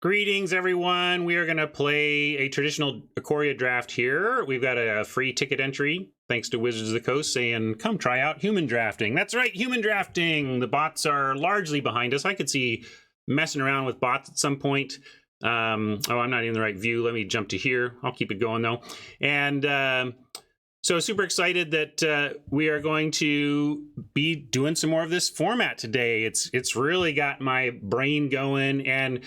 Greetings, everyone. We are going to play a traditional Ikoria draft here. We've got a free ticket entry, thanks to Wizards of the Coast, saying, come try out human drafting. That's right, human drafting. The bots are largely behind us. I could see messing around with bots at some point. Oh, I'm not in the right view. Let me jump to here. I'll keep it going, though. And so super excited that we are going to be doing some more of this format today. It's really got my brain going. And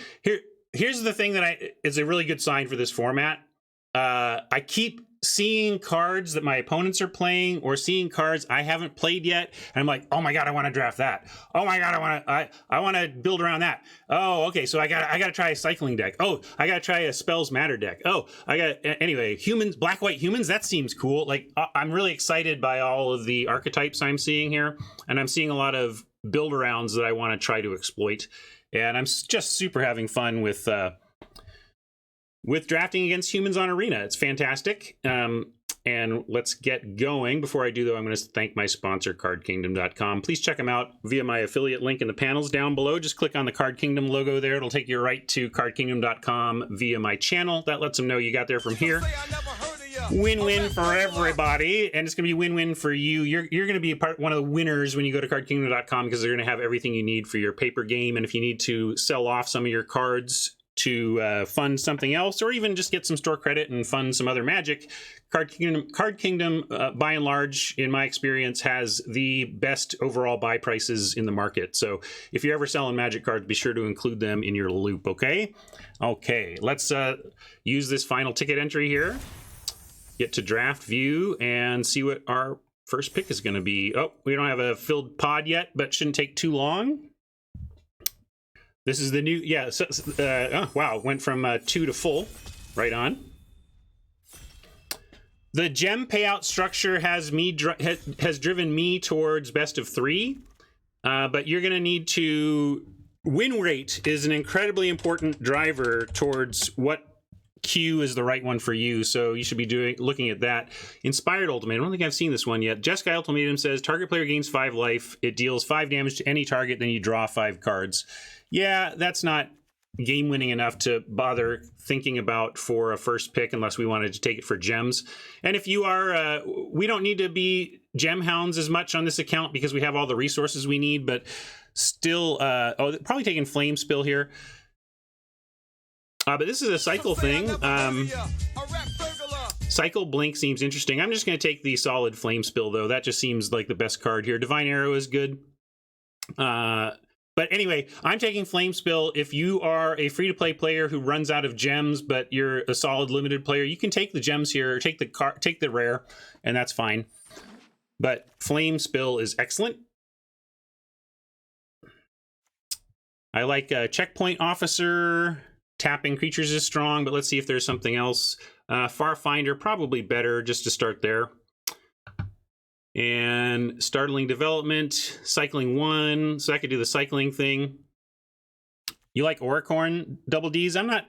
here's the thing that is a really good sign for this format. I keep seeing cards that my opponents are playing or seeing cards I haven't played yet, and I'm like, oh my god, I want to draft that. Oh my god, I want to build around that. Oh, okay, so I got to try a cycling deck. Oh, I got to try a spells matter deck. Oh, anyway, humans, black white humans, that seems cool. Like, I'm really excited by all of the archetypes I'm seeing here, and I'm seeing a lot of build arounds that I want to try to exploit, and I'm just super having fun with drafting against humans on Arena. It's fantastic. And let's get going. Before I do, though, I'm going to thank my sponsor, CardKingdom.com. Please check them out via my affiliate link in the panels down below. Just click on the Card Kingdom logo there. It'll take you right to CardKingdom.com via my channel. That lets them know you got there from here. Win-win for everybody, and it's going to be win-win for you. You're going to be one of the winners when you go to CardKingdom.com, because they're going to have everything you need for your paper game. And if you need to sell off some of your cards to fund something else, or even just get some store credit and fund some other magic, Card Kingdom, by and large, in my experience, has the best overall buy prices in the market. So if you're ever selling magic cards, be sure to include them in your loop, okay? Okay, let's use this final ticket entry here. Get to draft view and see what our first pick is going to be. Oh, we don't have a filled pod yet, but shouldn't take too long. This is the new, yeah, oh, wow, went from 2 to full, right on. The gem payout structure has driven me towards best of 3, but you're going to need to, win rate is an incredibly important driver towards what queue is the right one for you, so you should be looking at that. Inspired Ultimatum, I don't think I've seen this one yet. Jeskai Ultimatum says, target player gains 5 life, it deals 5 damage to any target, then you draw 5 cards. Yeah, that's not game-winning enough to bother thinking about for a first pick unless we wanted to take it for gems. And if you are, we don't need to be gem hounds as much on this account because we have all the resources we need, but still, probably taking Flame Spill here. But this is a cycle thing. Cycle Blink seems interesting. I'm just going to take the solid Flame Spill, though. That just seems like the best card here. Divine Arrow is good. But anyway, I'm taking Flame Spill. If you are a free-to-play player who runs out of gems, but you're a solid limited player, you can take the gems here, or take the rare, and that's fine. But Flame Spill is excellent. I like Checkpoint Officer. Tapping creatures is strong, but let's see if there's something else. Farfinder, probably better just to start there. And Startling Development, Cycling 1, so I could do the cycling thing. You like Auricorn Double Ds? I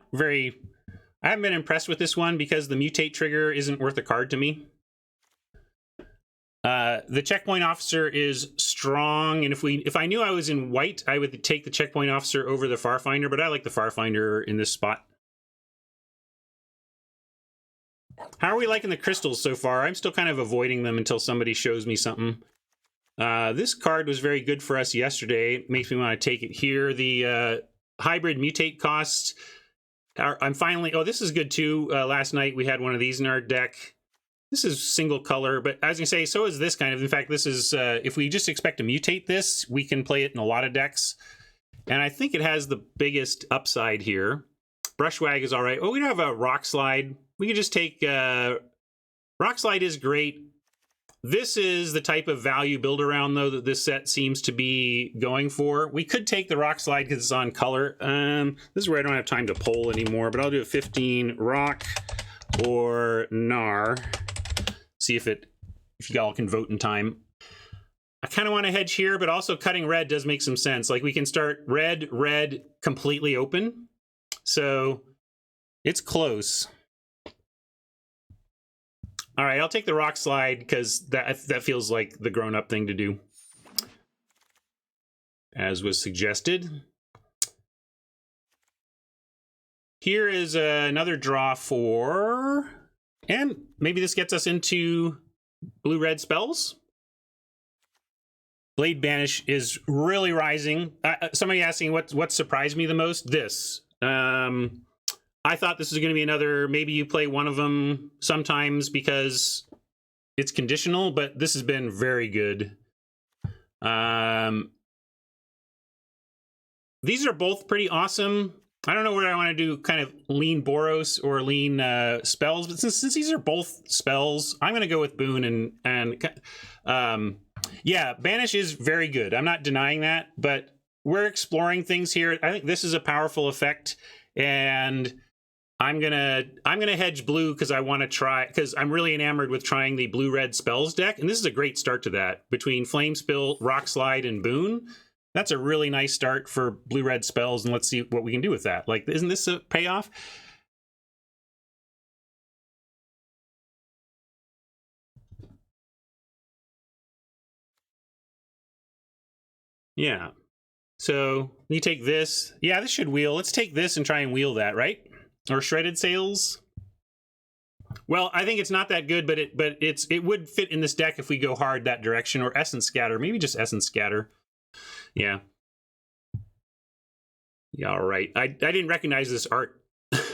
haven't been impressed with this one because the mutate trigger isn't worth a card to me. The Checkpoint Officer is strong, and if I knew I was in white, I would take the Checkpoint Officer over the Farfinder, but I like the Farfinder in this spot. How are we liking the crystals so far? I'm still kind of avoiding them until somebody shows me something. This card was very good for us yesterday. Makes me want to take it here. The hybrid mutate costs. I'm finally... Oh, this is good too. Last night we had one of these in our deck. This is single color, but as you say, so is this kind of. In fact, this is... if we just expect to mutate this, we can play it in a lot of decks. And I think it has the biggest upside here. Brushwag is all right. Oh, we don't have a Rock Slide. We could just take... Rock Slide is great. This is the type of value build-around, though, that this set seems to be going for. We could take the Rock Slide because it's on color. This is where I don't have time to poll anymore, but I'll do a 15 Rock or Gnar. See if y'all can vote in time. I kind of want to hedge here, but also cutting red does make some sense. Like, we can start red, completely open. So it's close. All right, I'll take the Rock Slide because that feels like the grown-up thing to do, as was suggested. Here is another draw for, and maybe this gets us into blue-red spells. Blade Banish is really rising. Somebody asking what surprised me the most? This. I thought this was going to be another, maybe you play one of them sometimes because it's conditional, but this has been very good. These are both pretty awesome. I don't know where I want to do kind of lean Boros or lean spells, but since these are both spells, I'm going to go with Boon and yeah, Banish is very good. I'm not denying that, but we're exploring things here. I think this is a powerful effect, and I'm gonna hedge blue because I want to try, because I'm really enamored with trying the blue-red spells deck, and this is a great start to that. Between Flame Spill, Rock Slide, and Boon, that's a really nice start for blue-red spells, and let's see what we can do with that. Like, isn't this a payoff? Yeah. So you take this. Yeah, this should wheel. Let's take this and try and wheel that, right? Or Shredded Sails. Well, I think it's not that good, but it would fit in this deck if we go hard that direction. Or Essence Scatter, maybe just Essence Scatter. Yeah. Yeah, all right. I didn't recognize this art.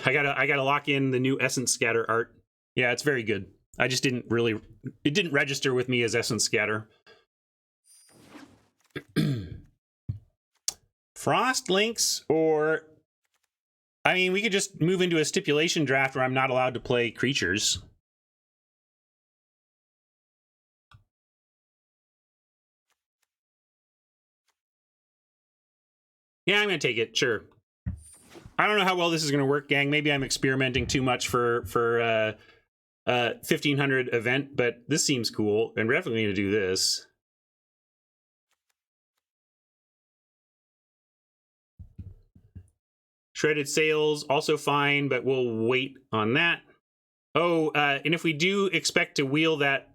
I gotta lock in the new Essence Scatter art. Yeah, it's very good. I just didn't really, it didn't register with me as Essence Scatter. Frost Links, or I mean, we could just move into a stipulation draft where I'm not allowed to play creatures. Yeah, I'm gonna take it, sure. I don't know how well this is gonna work, gang. Maybe I'm experimenting too much for 1500 event, but this seems cool, and we're definitely gonna do this. Shredded Sails, also fine, but we'll wait on that. Oh, and if we do expect to wheel that,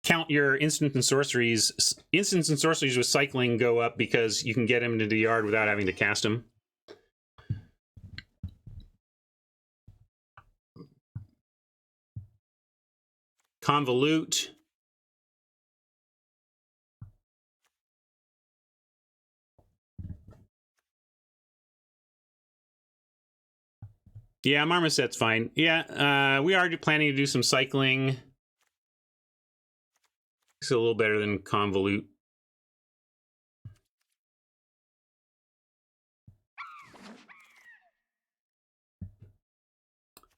count your instants and sorceries. Instants and sorceries with cycling go up because you can get them into the yard without having to cast them. Convolute. Yeah, Marmoset's fine. Yeah, we are planning to do some cycling. It's a little better than Convolute.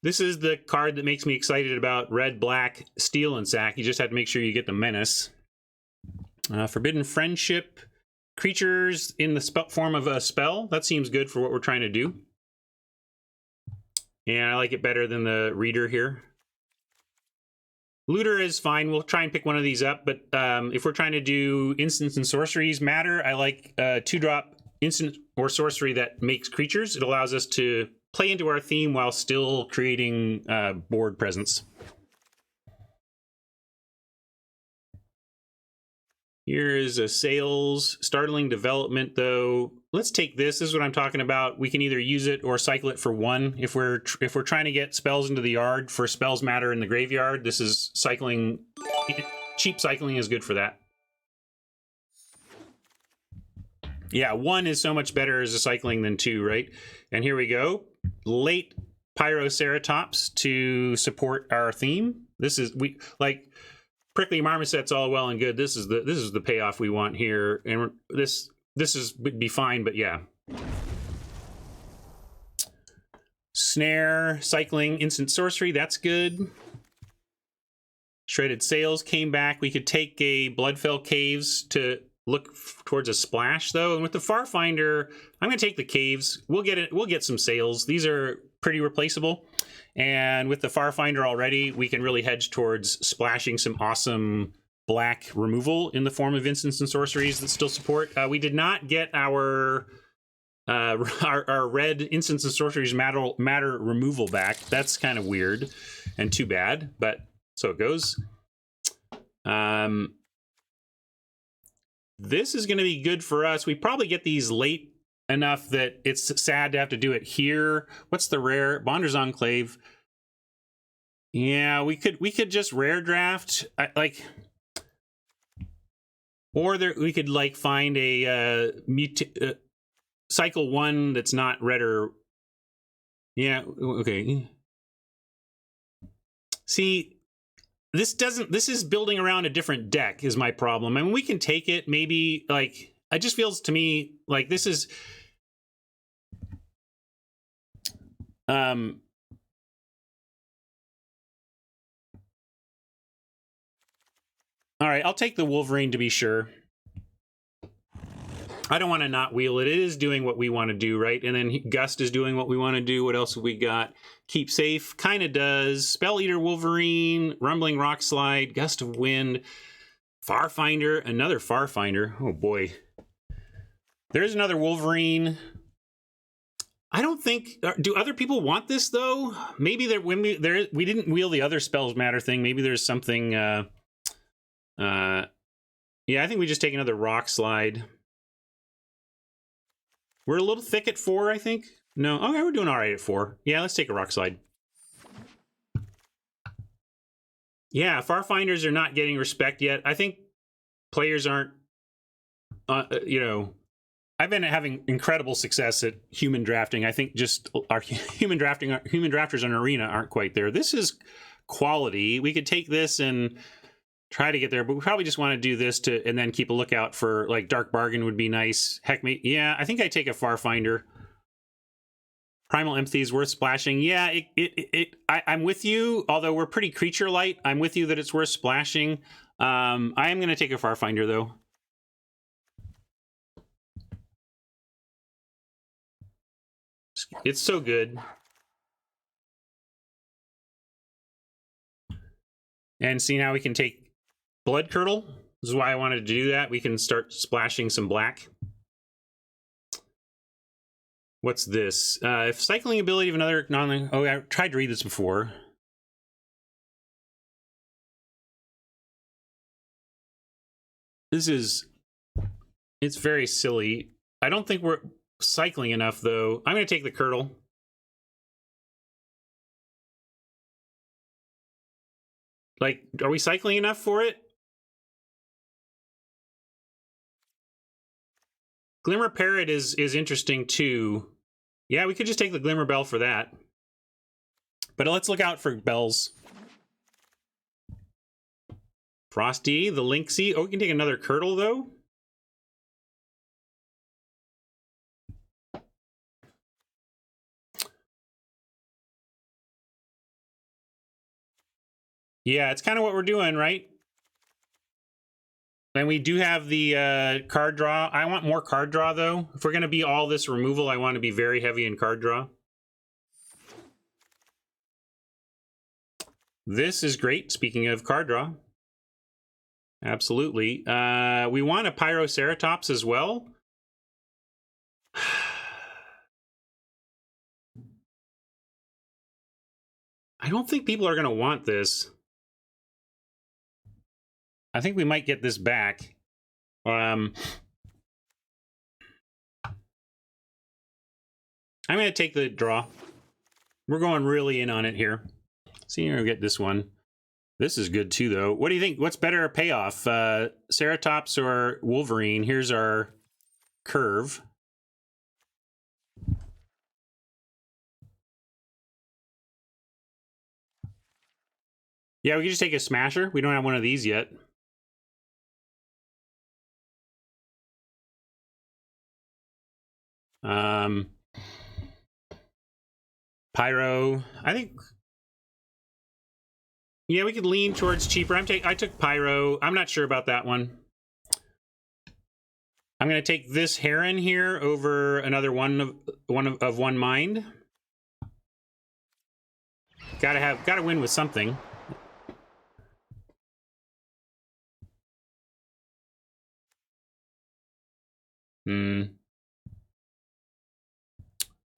This is the card that makes me excited about red, black, steel, and sack. You just have to make sure you get the Menace. Forbidden Friendship. Creatures in the form of a spell. That seems good for what we're trying to do. And I like it better than the Reader here. Looter is fine. We'll try and pick one of these up, but if we're trying to do instants and sorceries matter, I like 2-drop instant or sorcery that makes creatures. It allows us to play into our theme while still creating board presence. Here is a Sales. Startling Development, though. Let's take this. This is what I'm talking about. We can either use it or cycle it for 1. If we're trying to get spells into the yard for spells matter in the graveyard, this is cycling. Cheap cycling is good for that. Yeah, 1 is so much better as a cycling than 2, right? And here we go. Late Pyroceratops to support our theme. This is Prickly Marmoset's all well and good. This is the payoff we want here, and this would be fine, but yeah. Snare, cycling, instant sorcery, that's good. Shredded Sails came back. We could take a Bloodfell Caves to look towards a splash, though. And with the Farfinder, I'm going to take the Caves. We'll get some Sails. These are pretty replaceable. And with the Farfinder already, we can really hedge towards splashing some awesome black removal in the form of instants and sorceries that still support. We did not get our red instants and sorceries matter removal back. That's kind of weird and too bad, but so it goes. This is going to be good for us. We probably get these late enough that it's sad to have to do it here. What's the rare? Bonder's Enclave. Yeah, we could just rare draft, like, or we could like find a cycle 1 that's not red or, yeah, okay. See, this is building around a different deck is my problem. I mean, we can take it, maybe, like, it just feels to me like this is all right, I'll take the Wolverine to be sure. I don't want to not wheel it. It is doing what we want to do, right? And then Gust is doing what we want to do. What else have we got? Keep Safe kind of does. Spell Eater Wolverine, Rumbling Rock Slide, Gust of Wind, Farfinder, another Farfinder. Oh boy. There's another Wolverine. I don't think, do other people want this though? Maybe we didn't wheel the other Spells Matter thing. Maybe there's something, yeah, I think we just take another Rock Slide. We're a little thick at 4, I think. No, okay, we're doing all right at 4. Yeah, let's take a Rock Slide. Yeah, Farfinders are not getting respect yet. I think players aren't, you know, I've been having incredible success at human drafting. I think just our human drafters on Arena aren't quite there. This is quality. We could take this and try to get there, but we probably just want to do this and then keep a lookout for, like, Dark Bargain would be nice. Heck, yeah, I think I take a Farfinder. Primal Empathy is worth splashing. Yeah, I'm with you, although we're pretty creature light. I'm with you that it's worth splashing. I am going to take a Farfinder, though. It's so good. And see, now we can take Blood Curdle. This is why I wanted to do that. We can start splashing some black. What's this? If cycling ability of another non... Oh, I tried to read this before. It's very silly. I don't think we're cycling enough, though. I'm going to take the Curdle. Like, are we cycling enough for it? Glimmer Parrot is interesting, too. Yeah, we could just take the Glimmer Bell for that. But let's look out for bells. Frosty, the Lynxie. Oh, we can take another Curdle, though. Yeah, it's kind of what we're doing, right? And we do have the card draw. I want more card draw, though. If we're going to be all this removal, I want to be very heavy in card draw. This is great, speaking of card draw. Absolutely. We want a Pyroceratops as well. I don't think people are going to want this. I think we might get this back. I'm going to take the draw. We're going really in on it here. See, here we get this one. This is good too, though. What do you think? What's better payoff? Ceratops or Wolverine? Here's our curve. Yeah, we can just take a Smasher. We don't have one of these yet. Pyro. I think... Yeah, we could lean towards cheaper. I took Pyro. I'm not sure about that one. I'm going to take this Heron here over another one of one mind. Gotta win with something.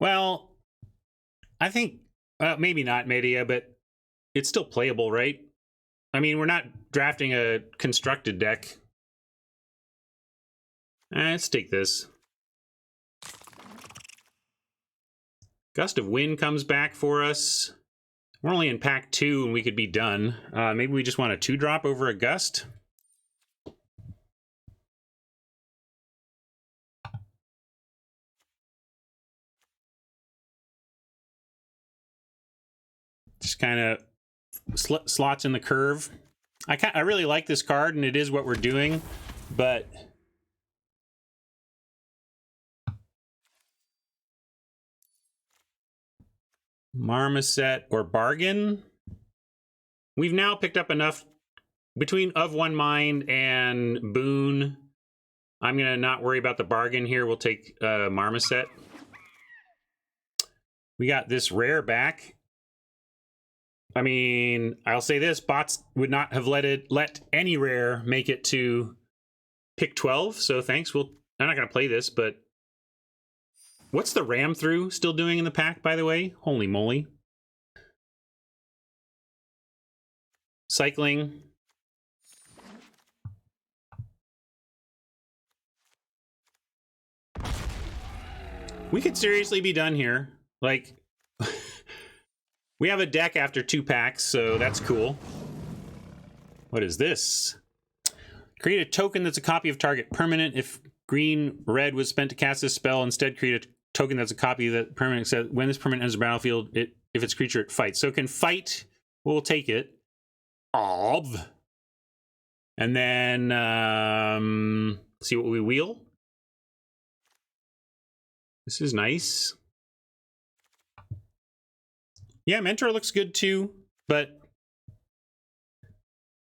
Well, I think maybe not Media, but it's still playable, right? I mean, we're not drafting a constructed deck. Let's take this. Gust of Wind comes back for us. We're only in pack 2 and we could be done. Maybe we just want a 2-drop over a Gust. Just kind of slots in the curve. I really like this card, and it is what we're doing, but Marmoset or Bargain. We've now picked up enough between Of One Mind and Boon. I'm gonna not worry about the Bargain here. We'll take Marmoset. We got this rare back. I mean, I'll say this, bots would not have let any rare make it to pick 12, so thanks. I'm not going to play this, but what's the Ram Through still doing in the pack, by the way? Holy moly. Cycling. We could seriously be done here. Like... We have a deck after 2 packs, so that's cool. What is this? Create a token that's a copy of target permanent. If green-red was spent to cast this spell, instead create a token that's a copy of that permanent. Says when this permanent enters the battlefield, if it's creature, it fights. So it can fight. We'll take it. And then see what we wheel. This is nice. Yeah, Mentor looks good too, but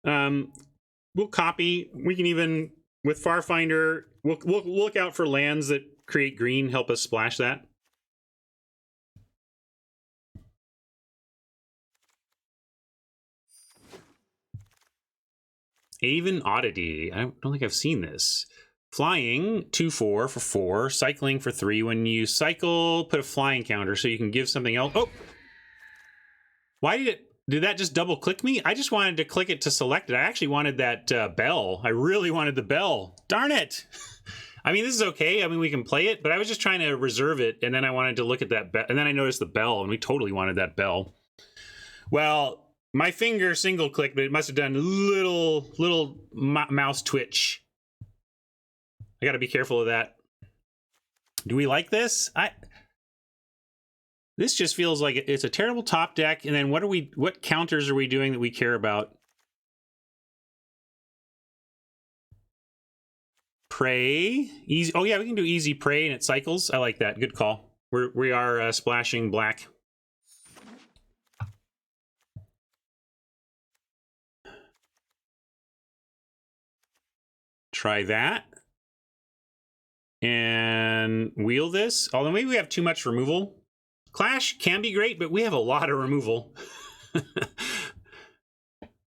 we'll copy. We can even, with Farfinder, we'll look out for lands that create green, help us splash that. Aven Oddity. I don't think I've seen this. Flying, 2/4 for 4. Cycling for 3. When you cycle, put a flying counter so you can give something else. Oh! Why did that just double click me? I just wanted to click it to select it. I actually wanted that bell. I really wanted the bell. Darn it. I mean, this is okay. I mean, we can play it, but I was just trying to reserve it. And then I wanted to look at that bell. And then I noticed the bell, and we totally wanted that bell. Well, my finger single clicked, but it must have done little mouse twitch. I got to be careful of that. Do we like this? This just feels like it's a terrible top deck, and then what counters are we doing that we care about? Prey, easy. Oh yeah, we can do easy prey and it cycles. I like that. Good call. We are splashing black. Try that. And wheel this. Although maybe we have too much removal. Clash can be great, but we have a lot of removal. This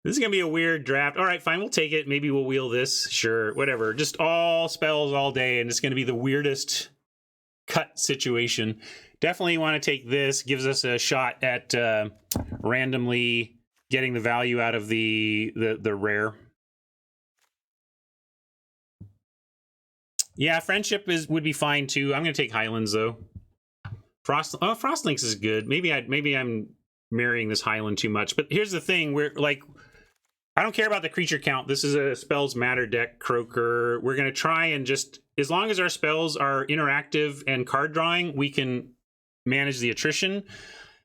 is going to be a weird draft. All right, fine, we'll take it. Maybe we'll wheel this. Sure, whatever. Just all spells all day, and it's going to be the weirdest cut situation. Definitely want to take this. Gives us a shot at randomly getting the value out of the rare. Yeah, Friendship would be fine, too. I'm going to take Highlands, though. Frostlinks is good. Maybe I'm marrying this Highland too much. But here's the thing: we're like, I don't care about the creature count. This is a Spells Matter deck, Croaker. We're gonna try and just, as long as our spells are interactive and card drawing, we can manage the attrition.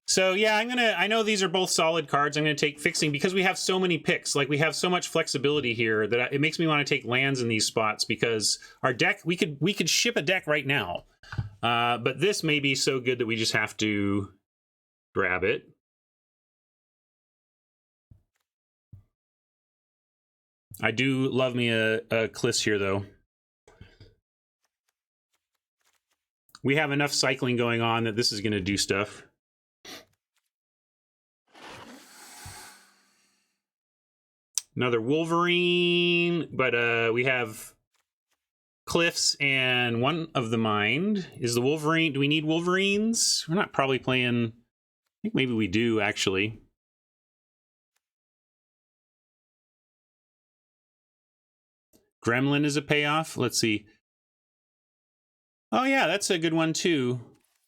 So yeah, I know these are both solid cards. I'm gonna take Fixing because we have so many picks. Like we have so much flexibility here that it makes me want to take lands in these spots because our deck, we could ship a deck right now. But this may be so good that we just have to grab it. I do love me a Kliss here, though. We have enough cycling going on that this is going to do stuff. Another Wolverine, but we have Cliffs and One of the Mind. Is the Wolverine, do we need Wolverines? We're not probably playing, I think maybe we do, actually. Gremlin is a payoff. Let's see. Oh yeah, that's a good one too.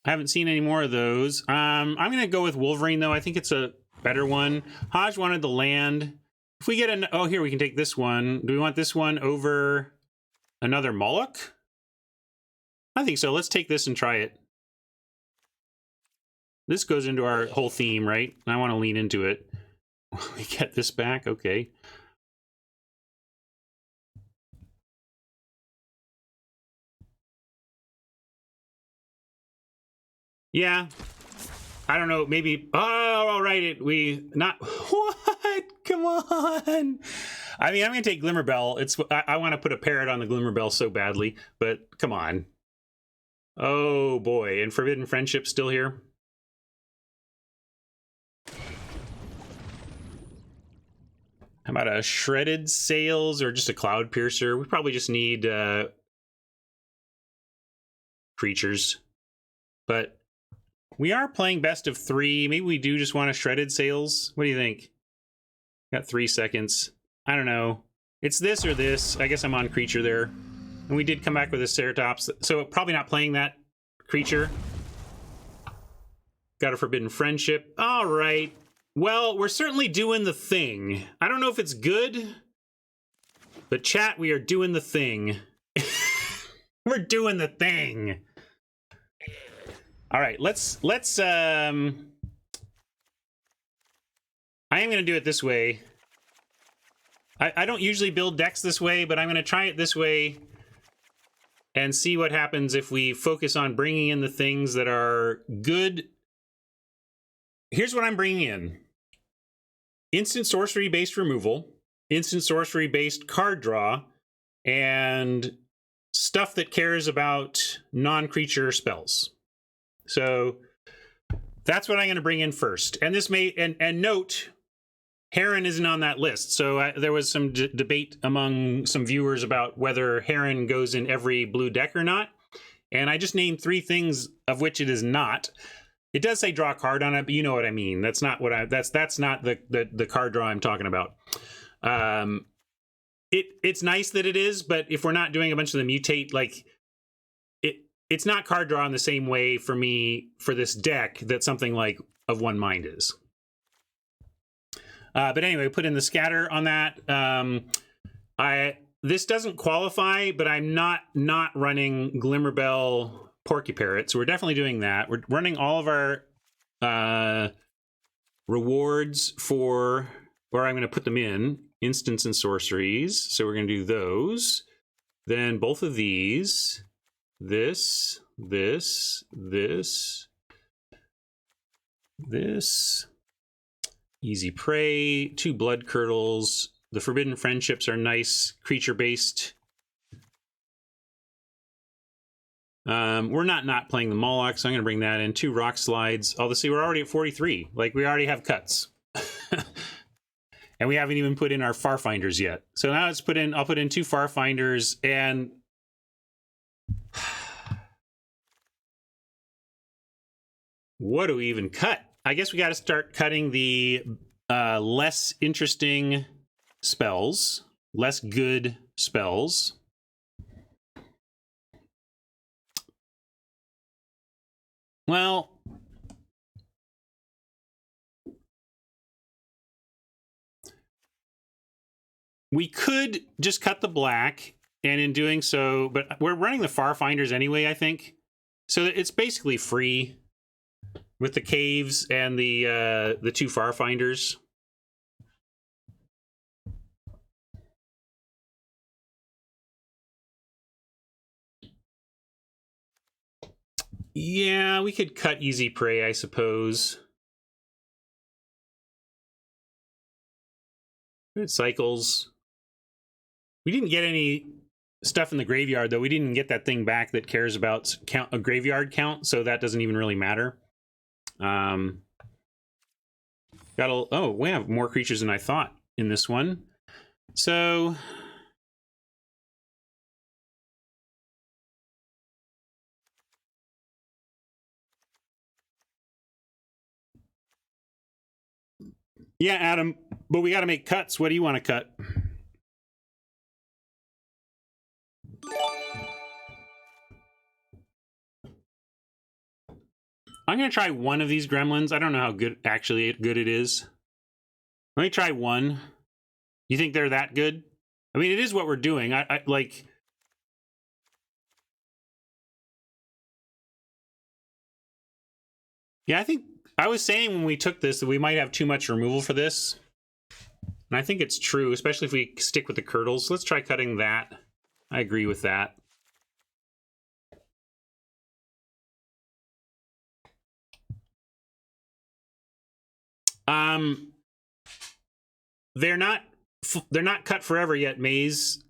I haven't seen any more of those. I'm going to go with Wolverine, though. I think it's a better one. Hodge wanted the land. If we get an... Oh, here, we can take this one. Do we want this one over another Moloch? I think so. Let's take this and try it. This goes into our whole theme, right? I want to lean into it. We get this back? Okay. Yeah. I don't know, maybe... Oh, all right, we... Not... What? Come on! I mean, I'm going to take Glimmerbell. It's I want to put a parrot on the Glimmerbell so badly, but come on. Oh, boy. And Forbidden Friendship still here? How about a Shredded Sails or just a Cloud Piercer? We probably just need creatures. But we are playing best of 3. Maybe we do just want a Shredded Sails. What do you think? Got 3 seconds. I don't know. It's this or this. I guess I'm on creature there. And we did come back with a Ceratops. So probably not playing that creature. Got a Forbidden Friendship. All right. Well, we're certainly doing the thing. I don't know if it's good, but chat, we are doing the thing. We're doing the thing. All right, let's I am going to do it this way. I don't usually build decks this way, but I'm going to try it this way and see what happens if we focus on bringing in the things that are good. Here's what I'm bringing in. Instant sorcery-based removal, instant sorcery-based card draw, and stuff that cares about non-creature spells. So that's what I'm going to bring in first. And this may, and note, Heron isn't on that list. So there was some debate among some viewers about whether Heron goes in every blue deck or not. And I just named 3 things of which it is not. It does say draw a card on it, but you know what I mean. That's not what that's not the card draw I'm talking about. It's nice that it is, but if we're not doing a bunch of the mutate, like it's not card draw in the same way for me for this deck that something like Of One Mind is. But anyway, put in the scatter on that. This doesn't qualify, but I'm not running Glimmerbell Porky Parrot, so we're definitely doing that. We're running all of our rewards for where I'm going to put them in, instants and sorceries. So we're going to do those. Then both of these, this, easy prey, 2 blood curdles. The Forbidden Friendships are nice creature-based. We're not playing the Moloch, so I'm going to bring that in. 2 rock slides. Although, see, we're already at 43. Like, we already have cuts. And we haven't even put in our Farfinders yet. So now let's I'll put in 2 Farfinders, and what do we even cut? I guess we got to start cutting the less interesting spells, less good spells. Well, we could just cut the black, and in doing so, but we're running the Farfinders anyway, I think. So it's basically free with the caves and the 2 Farfinders. Yeah, we could cut Easy Prey, I suppose. It cycles. We didn't get any stuff in the graveyard, though. We didn't get that thing back that cares about a graveyard count, so that doesn't even really matter. Oh, we have more creatures than I thought in this one. So yeah, Adam, but we got to make cuts. What do you want to cut? I'm going to try one of these gremlins. I don't know how good it is. Let me try one. You think they're that good? I mean, it is what we're doing. I like... Yeah, I think I was saying when we took this that we might have too much removal for this. And I think it's true, especially if we stick with the curdles. Let's try cutting that. I agree with that. They're not cut forever yet, Maze.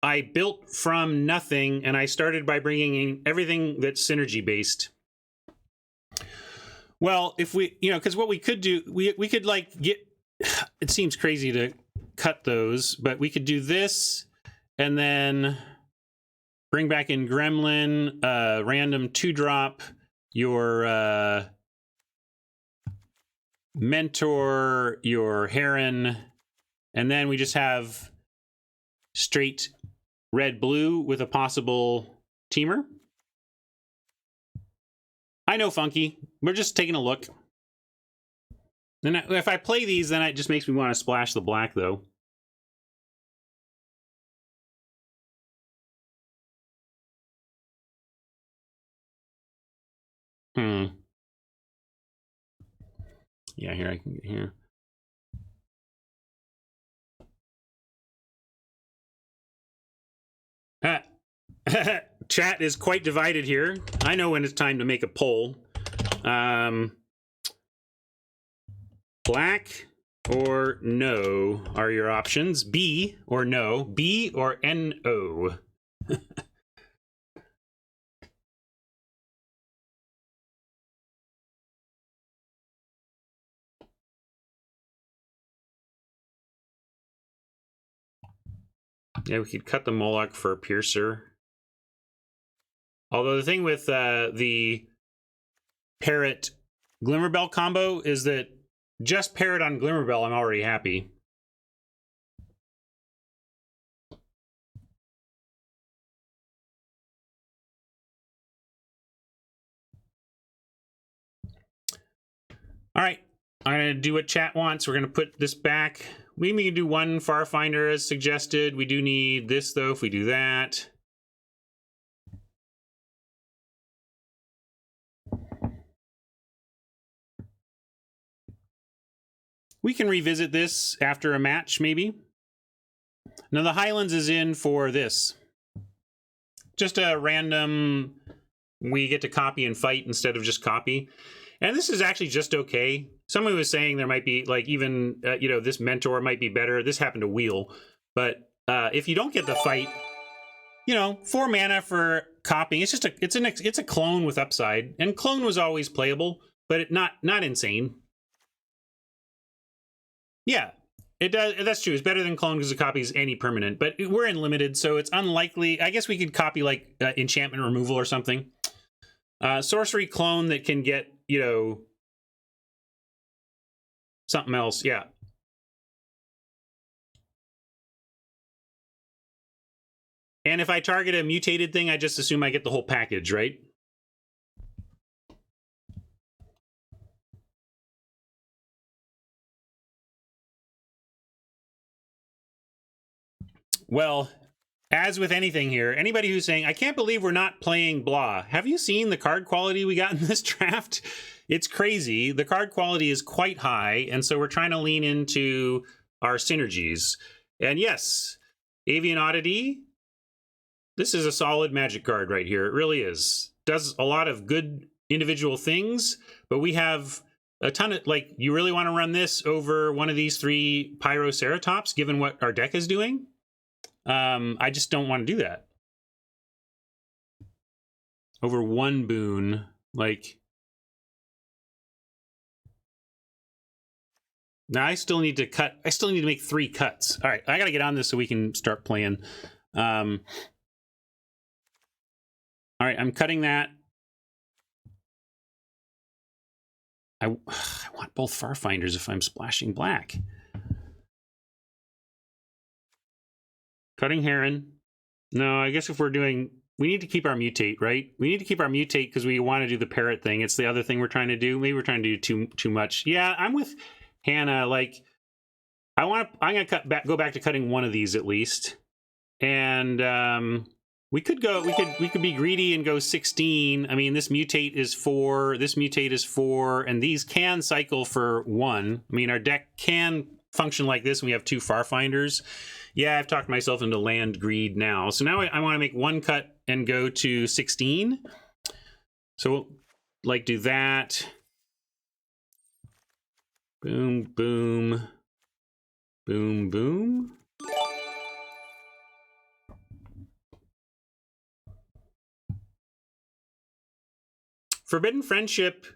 I built from nothing, and I started by bringing in everything that's synergy based. Well, if we, because what we could do, we could like get. It seems crazy to cut those, but we could do this, and then bring back in Gremlin, random 2-drop, your Mentor, your Heron, and then we just have straight red-blue with a possible teamer. I know, Funky. We're just taking a look. And if I play these, then it just makes me want to splash the black, though. Yeah, here, I can get here. Chat is quite divided here. I know when it's time to make a poll. Black or no are your options. B or no. B or NO. Yeah, we could cut the Moloch for a Piercer. Although the thing with the Parrot Glimmerbell combo is that just Parrot on Glimmerbell, I'm already happy. All right, I'm going to do what chat wants. We're going to put this back. We can do one Farfinder as suggested. We do need this, though, if we do that. We can revisit this after a match, maybe. Now, the Highlands is in for this. Just a random, we get to copy and fight instead of just copy. And this is actually just okay. Someone was saying there might be, like, even, this Mentor might be better. This happened to Wheel. But if you don't get the fight, 4 mana for copying. It's just it's a clone with upside. And clone was always playable, but not insane. Yeah, it does. That's true. It's better than clone because it copies any permanent, but we're in limited, so it's unlikely. I guess we could copy like enchantment removal or something. Sorcery clone that can get, something else. Yeah. And if I target a mutated thing, I just assume I get the whole package, right? Well, as with anything here, anybody who's saying, I can't believe we're not playing blah. Have you seen the card quality we got in this draft? It's crazy. The card quality is quite high, and so we're trying to lean into our synergies. And yes, Avian Oddity, this is a solid Magic card right here. It really is. Does a lot of good individual things, but we have a ton of, like, you really want to run this over one of these 3 Pyroceratops, given what our deck is doing? I just don't want to do that. Over 1 boon, like... Now I still need to cut. I still need to make 3 cuts. All right, I got to get on this so we can start playing. All right, I'm cutting that. I want both Farfinders if I'm splashing black. Cutting Heron. No, I guess if we're doing we need to keep our mutate, right? We need to keep our mutate because we want to do the parrot thing. It's the other thing we're trying to do. Maybe we're trying to do too much. Yeah, I'm with Hannah. Like, I'm gonna go back to cutting one of these at least, and we could be greedy and go 16. I mean, this mutate is 4. This mutate is 4, and these can cycle for 1. I mean, our deck can function like this, and we have 2 Farfinders. Yeah, I've talked myself into land greed now. So now I want to make 1 cut and go to 16. So we'll, like, do that. Boom, boom, boom, boom. Forbidden Friendship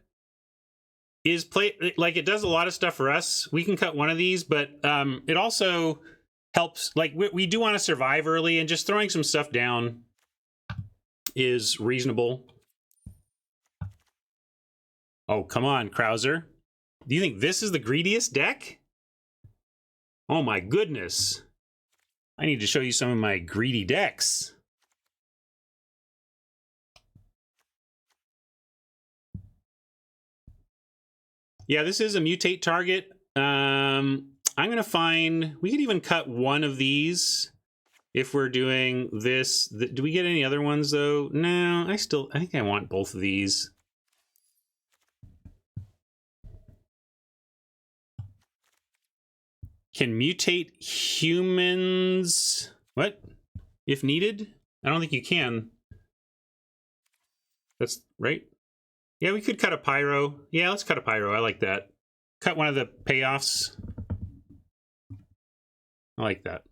is like, it does a lot of stuff for us. We can cut one of these, but it also helps. Like, we do want to survive early, and just throwing some stuff down is reasonable. Oh, come on, Krauser. Do you think this is the greediest deck? Oh my goodness. I need to show you some of my greedy decks. Yeah, this is a mutate target. I'm gonna find, we could even cut one of these if we're doing this. Do we get any other ones though? No, I think I want both of these. Can mutate humans, what? If needed? I don't think you can. That's right. Yeah, we could cut a pyro. Yeah, let's cut a pyro. I like that. Cut one of the payoffs. I like that.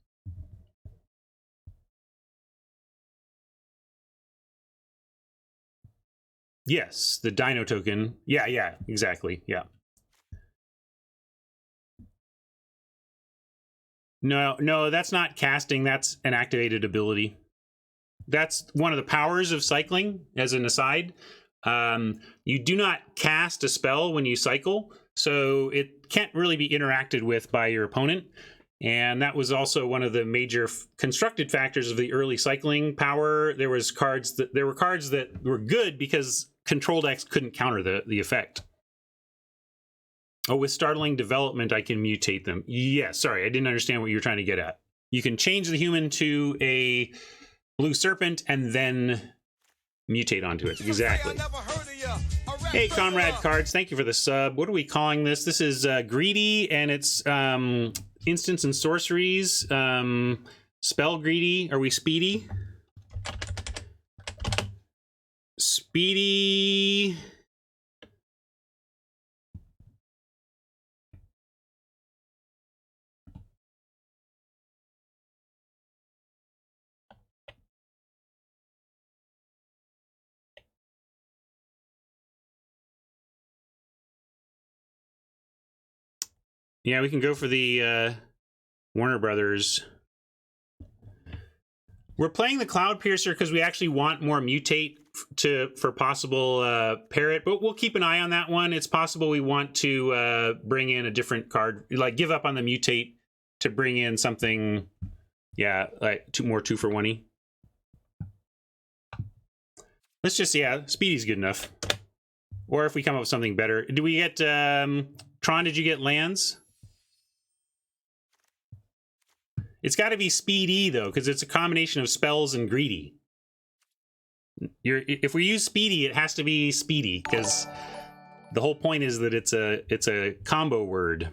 Yes, the dino token. Yeah, exactly. Yeah. No, that's not casting. That's an activated ability. That's one of the powers of cycling, as an aside. You do not cast a spell when you cycle, so it can't really be interacted with by your opponent. And that was also one of the major constructed factors of the early cycling power. There were cards that were good because control decks couldn't counter the effect. Oh, with startling development, I can mutate them. Yeah, sorry, I didn't understand what you were trying to get at. You can change the human to a blue serpent and then mutate onto it. Exactly. Hey, Comrade Cards, thank you for the sub. What are we calling this? This is Greedy, and it's instants and sorceries. Spell Greedy. Are we Speedy? Speedy. Yeah, we can go for the Warner Brothers. We're playing the Cloud Piercer because we actually want more mutate for possible parrot, but we'll keep an eye on that one. It's possible we want to bring in a different card, like give up on the mutate to bring in something, yeah, like 2 for 1-y. Let's just, yeah, Speedy's good enough. Or if we come up with something better. Do we get, Tron, did you get lands? It's got to be Speedy, though, because it's a combination of spells and greedy. If we use Speedy, it has to be Speedy, because the whole point is that it's a combo word.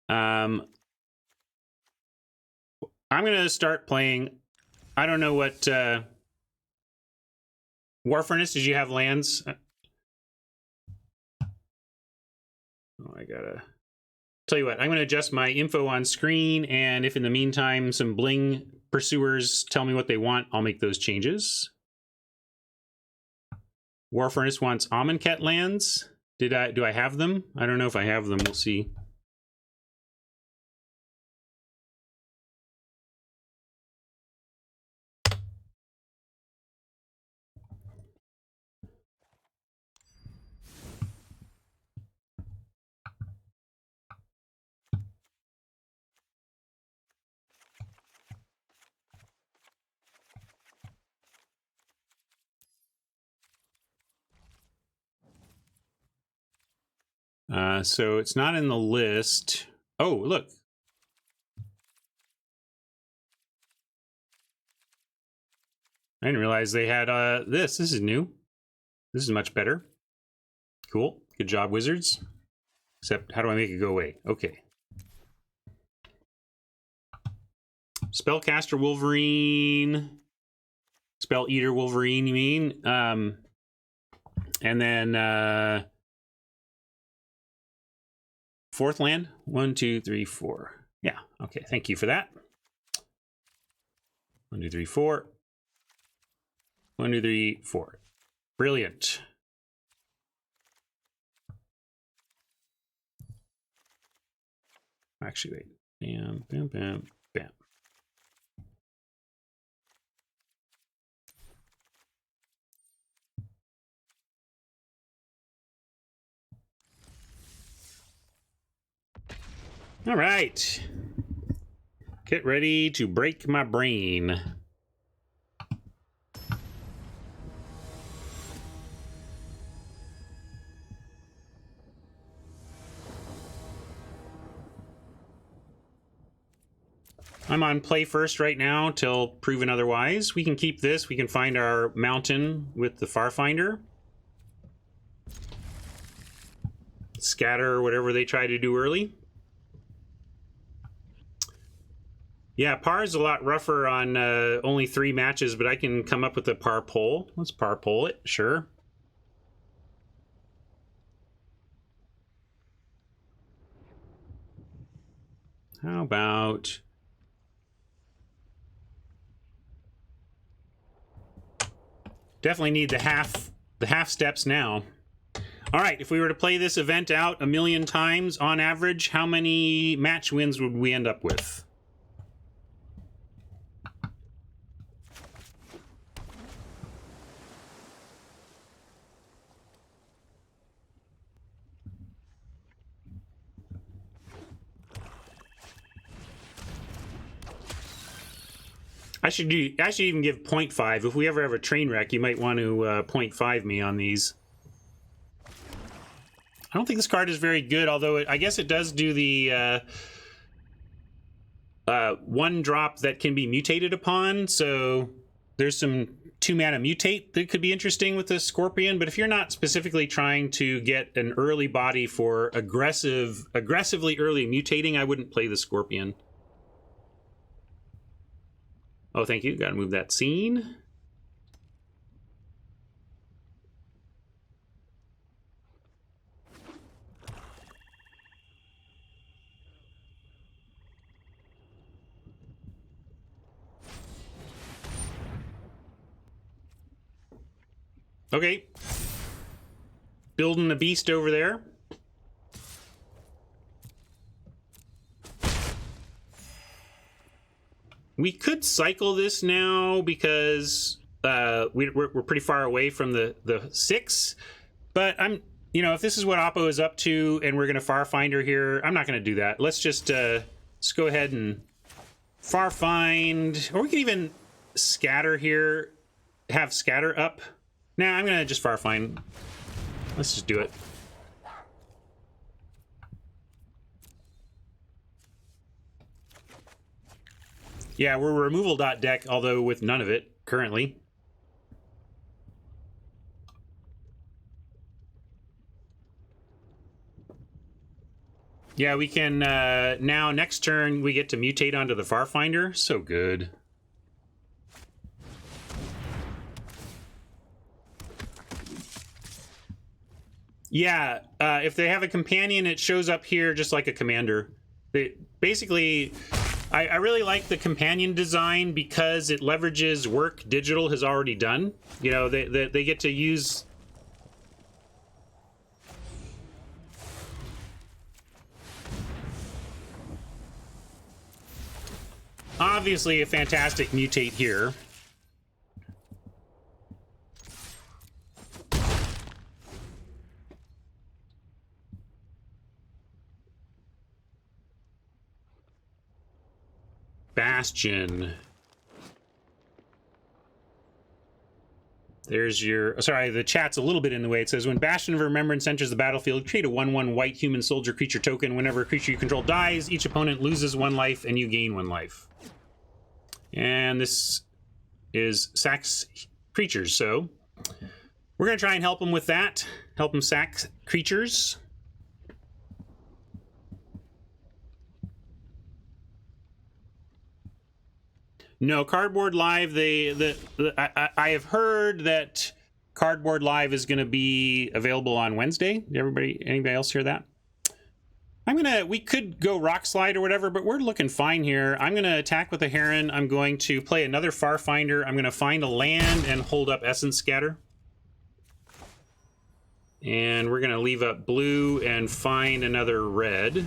I'm going to start playing. I don't know what... War Furnace, did you have lands? Oh, I gotta... Tell you what, I'm going to adjust my info on screen, and if in the meantime some bling pursuers tell me what they want, I'll make those changes. War Furnace wants Amonkhet lands. Do I have them? I don't know if I have them. We'll see. So it's not in the list. Oh, look. I didn't realize they had this. This is new. This is much better. Cool. Good job, wizards. Except, how do I make it go away? Okay. Spellcaster Wolverine. Spell Eater Wolverine, you mean? And then fourth land. 1, 2, 3, 4. Yeah. Okay. Thank you for that. 1, 2, 3, 4. 1, 2, 3, 4. Brilliant. Actually, wait. Bam, bam, bam, bam. All right. Get ready to break my brain. I'm on play first right now till proven otherwise. We can keep this. We can find our mountain with the Farfinder. Scatter or whatever they try to do early. Yeah, par is a lot rougher on only 3 matches, but I can come up with a par poll. Let's par poll it, sure. How about... Definitely need the half steps now. All right, if we were to play this event out 1,000,000 times on average, how many match wins would we end up with? I should even give 0.5. If we ever have a train wreck, you might want to 0.5 me on these. I don't think this card is very good, although I guess it does do the 1 drop that can be mutated upon. So there's some 2-mana mutate that could be interesting with the Scorpion. But if you're not specifically trying to get an early body for aggressively early mutating, I wouldn't play the Scorpion. Oh, thank you. Got to move that scene. Okay. Building a beast over there. We could cycle this now because we're pretty far away from the 6. But if this is what Oppo is up to and we're going to Farfinder here, I'm not going to do that. Let's just go ahead and Farfind. Or we can even scatter here. Have scatter up. Nah, I'm going to just Farfind. Let's just do it. Yeah, we're removal deck, although with none of it currently. Yeah, we can now next turn we get to mutate onto the Farfinder. So good. Yeah, if they have a companion, it shows up here just like a commander. Basically, I really like the companion design because it leverages work Digital has already done. You know, they get to use... Obviously a fantastic mutate here. Bastion. There's your... Sorry, the chat's a little bit in the way. It says, when Bastion of Remembrance enters the battlefield, create a 1/1 white human soldier creature token. Whenever a creature you control dies, each opponent loses 1 life and you gain 1 life. And this is sacks creatures, so we're going to try and help them with that. Help them sack creatures. No, Cardboard Live, I have heard that Cardboard Live is going to be available on Wednesday. Did anybody else hear that? We could go Rock Slide or whatever, but we're looking fine here. I'm going to attack with a Heron. I'm going to play another Farfinder. I'm going to find a land and hold up Essence Scatter. And we're going to leave up blue and find another red.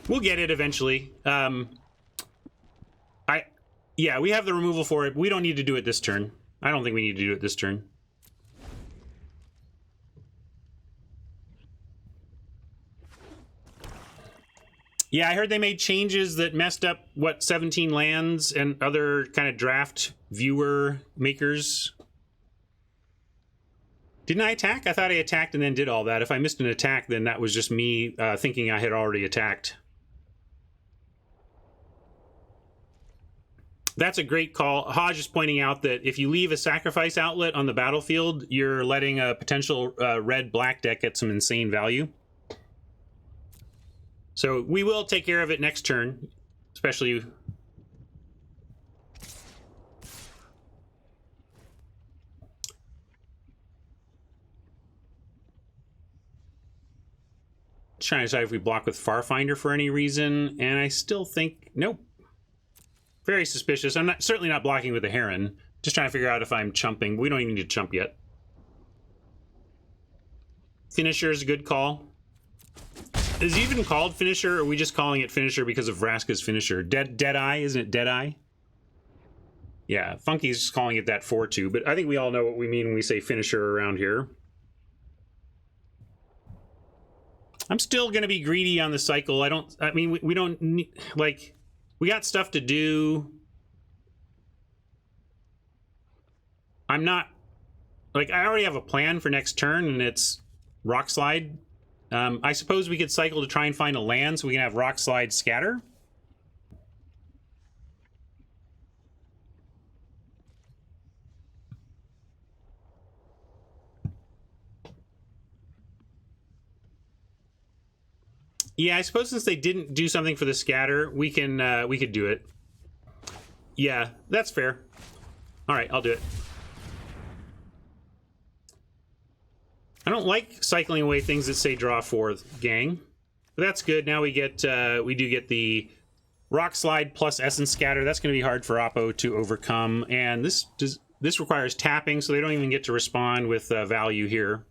We'll get it eventually. Yeah, we have the removal for it. We don't need to do it this turn. I don't think we need to do it this turn. Yeah, I heard they made changes that messed up, 17 lands and other kind of draft viewer makers. Didn't I attack? I thought I attacked and then did all that. If I missed an attack, then that was just me thinking I had already attacked. That's a great call. Hodge is pointing out that if you leave a sacrifice outlet on the battlefield, you're letting a potential red-black deck get some insane value. So we will take care of it next turn, especially... Trying to decide if we block with Farfinder for any reason, and I still think... Nope. Very suspicious. I'm certainly not blocking with a Heron. Just trying to figure out if I'm chumping. We don't even need to chump yet. Finisher is a good call. Is it even called Finisher, or are we just calling it Finisher because of Vraska's Finisher? Deadeye, isn't it Deadeye? Yeah, Funky's just calling it that for too, but I think we all know what we mean when we say Finisher around here. I'm still going to be greedy on the cycle. I mean, we don't need, like... We got stuff to do. I'm not... Like, I already have a plan for next turn, and it's Rock Slide. I suppose we could cycle to try and find a land so we can have Rock Slide Scatter. Yeah, I suppose since they didn't do something for the scatter, we could do it. Yeah, that's fair. All right, I'll do it. I don't like cycling away things that say draw 4, gang. But that's good. Now we get we do get the Rock Slide plus Essence Scatter. That's going to be hard for Oppo to overcome, and this requires tapping, so they don't even get to respond with value here.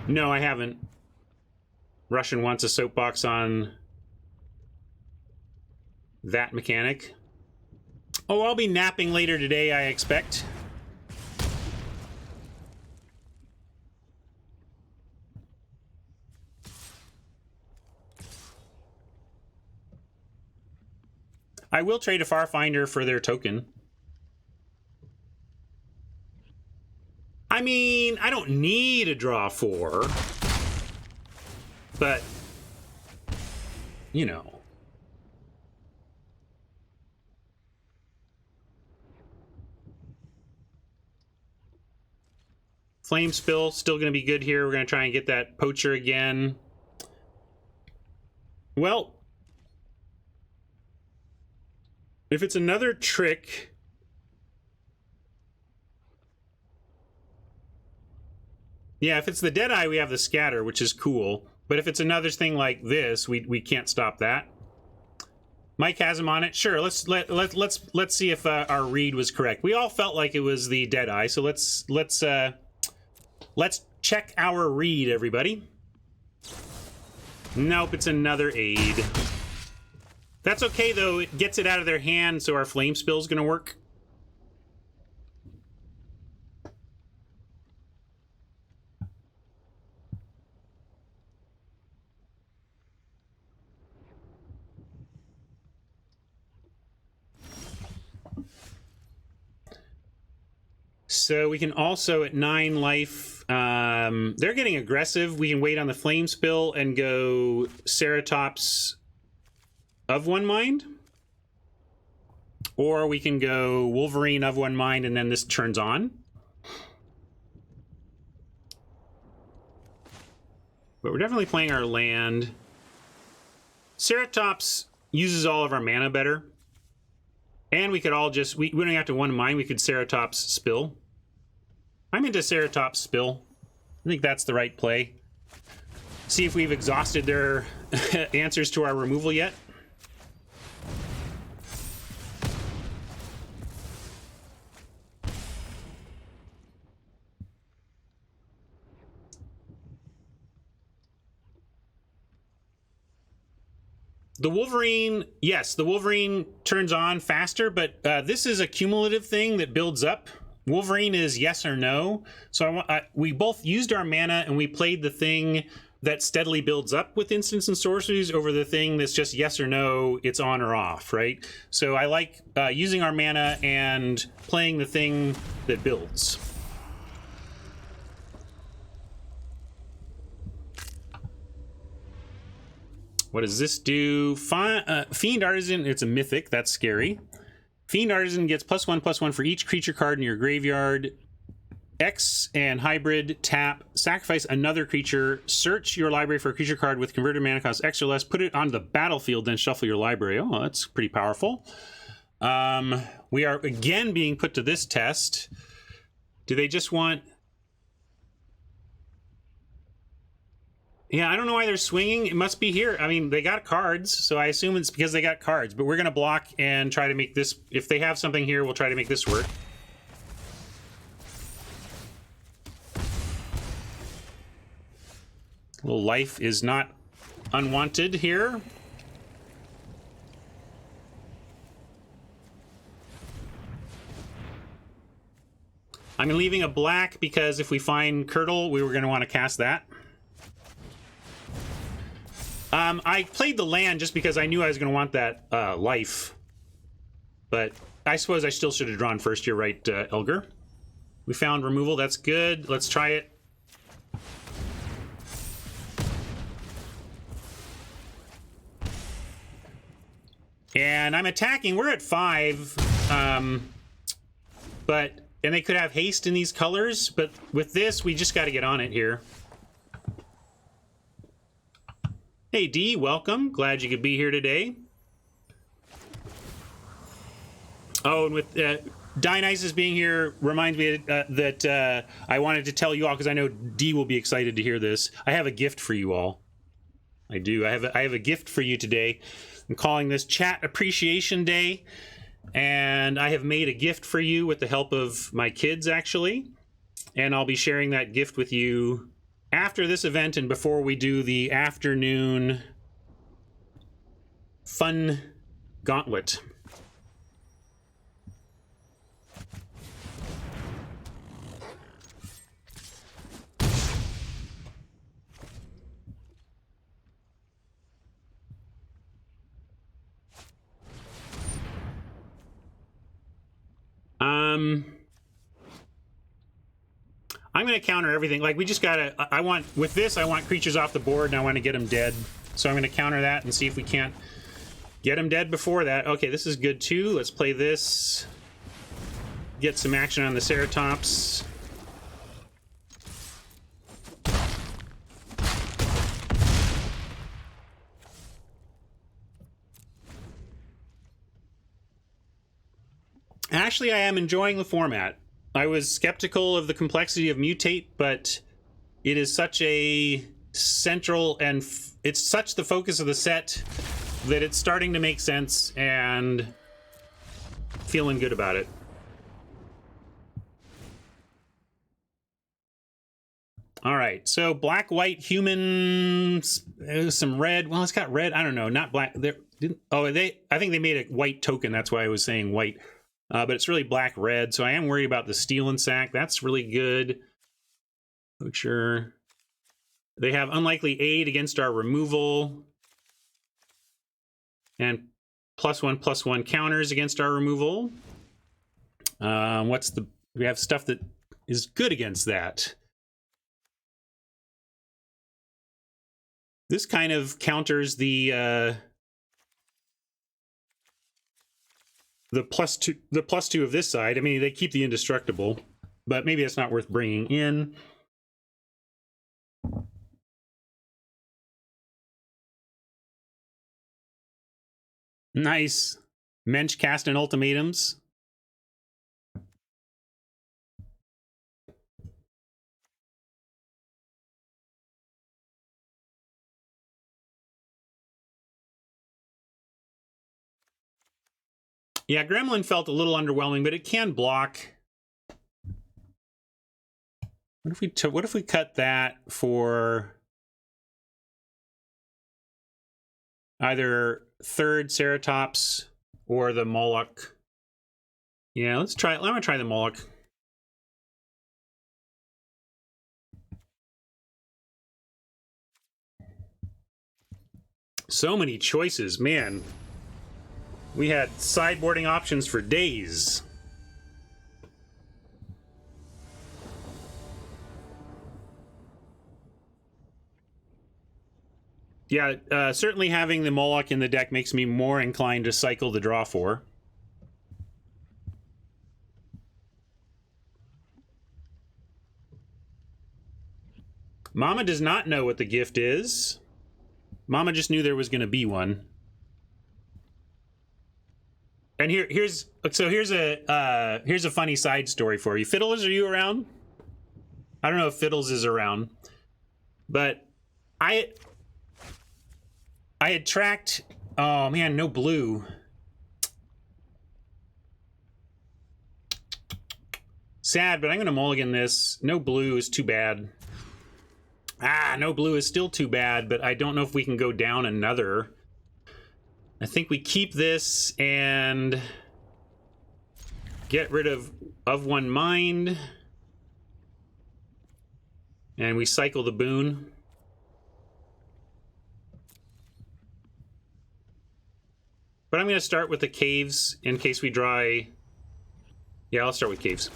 No, I haven't. Russian wants a soapbox on that mechanic. Oh, I'll be napping later today, I expect. I will trade a Farfinder for their token. I mean, I don't need a draw 4, but, you know. Flame Spill, still going to be good here. We're going to try and get that Poacher again. Well, if it's another trick... Yeah, if it's the Deadeye, we have the Scatter, which is cool. But if it's another thing like this, we can't stop that. Mike has him on it. Sure, let's see if our read was correct. We all felt like it was the Deadeye, so let's check our read, everybody. Nope, it's another aid. That's okay though. It gets it out of their hand, so our Flame Spill is going to work. so we can also at 9 life, they're getting aggressive. We can wait on the flame spill and go Ceratops of 1 mind. Or we can go Wolverine of 1 mind and then this turns on. But we're definitely playing our land. Ceratops uses all of our mana better. And we could all just, we don't have to 1 mind, we could Ceratops spill. I'm into Ceratops spill. I think that's the right play. See if we've exhausted their answers to our removal yet. The Wolverine, yes, the Wolverine turns on faster, but this is a cumulative thing that builds up. Wolverine is yes or no. So we both used our mana and we played the thing that steadily builds up with instants and sorceries over the thing that's just yes or no, it's on or off, right? So I like using our mana and playing the thing that builds. What does this do? Fiend Artisan, it's a mythic, that's scary. Fiend Artisan gets +1/+1 for each creature card in your graveyard. X and hybrid, tap, sacrifice another creature, search your library for a creature card with converted mana cost X or less, put it onto the battlefield, then shuffle your library. Oh, that's pretty powerful. We are again being put to this test. Do they just want... Yeah, I don't know why they're swinging. It must be here. I mean, they got cards, so I assume it's because they got cards. But we're going to block and try to make this... If they have something here, we'll try to make this work. A little life is not unwanted here. I'm leaving a black because if we find Curdle, we were going to want to cast that. I played the land just because I knew I was going to want that life. But I suppose I still should have drawn first. You're right, Elgar. We found removal. That's good. Let's try it. And I'm attacking. We're at 5. And they could have haste in these colors. But with this, we just got to get on it here. Hey, D, welcome. Glad you could be here today. Oh, and with Dionysus being here reminds me that I wanted to tell you all, because I know D will be excited to hear this. I have a gift for you all. I do. I have a gift for you today. I'm calling this Chat Appreciation Day, and I have made a gift for you with the help of my kids, actually. And I'll be sharing that gift with you after this event and before we do the afternoon fun gauntlet. I'm going to counter everything. Like, we just got to... I want creatures off the board, and I want to get them dead. So I'm going to counter that and see if we can't get them dead before that. Okay, this is good, too. Let's play this. Get some action on the Ceratops. Actually, I am enjoying the format. I was skeptical of the complexity of Mutate, but it is such a central and it's such the focus of the set that it's starting to make sense and feeling good about it. All right, so black, white, humans, some red. Well, it's got red. I don't know, not black. I think they made a white token. That's why I was saying white. But it's really black-red, so I am worried about the Steel and Sack. That's really good. Sure. They have Unlikely Aid against our removal. And +1/+1 counters against our removal. We have stuff that is good against that. This kind of counters the +2 of this side. I mean, they keep the indestructible, but maybe it's not worth bringing in. Nice. Mensch casting ultimatums. Yeah, Gremlin felt a little underwhelming, but it can block. What if we cut that for either third Ceratops or the Moloch? Yeah, let's try it. Let me try the Moloch. So many choices, man. We had sideboarding options for days. Yeah, certainly having the Moloch in the deck makes me more inclined to cycle the draw 4. Mama does not know what the gift is. Mama just knew there was going to be one. And here's a funny side story for you. Fiddles, are you around? I don't know if Fiddles is around, but I had tracked. Oh man, no blue. Sad, but I'm gonna mulligan this. No blue is too bad. No blue is still too bad, but I don't know if we can go down another. I think we keep this and get rid of one mind. And we cycle the boon. But I'm going to start with the caves in case we draw a... Yeah, I'll start with caves.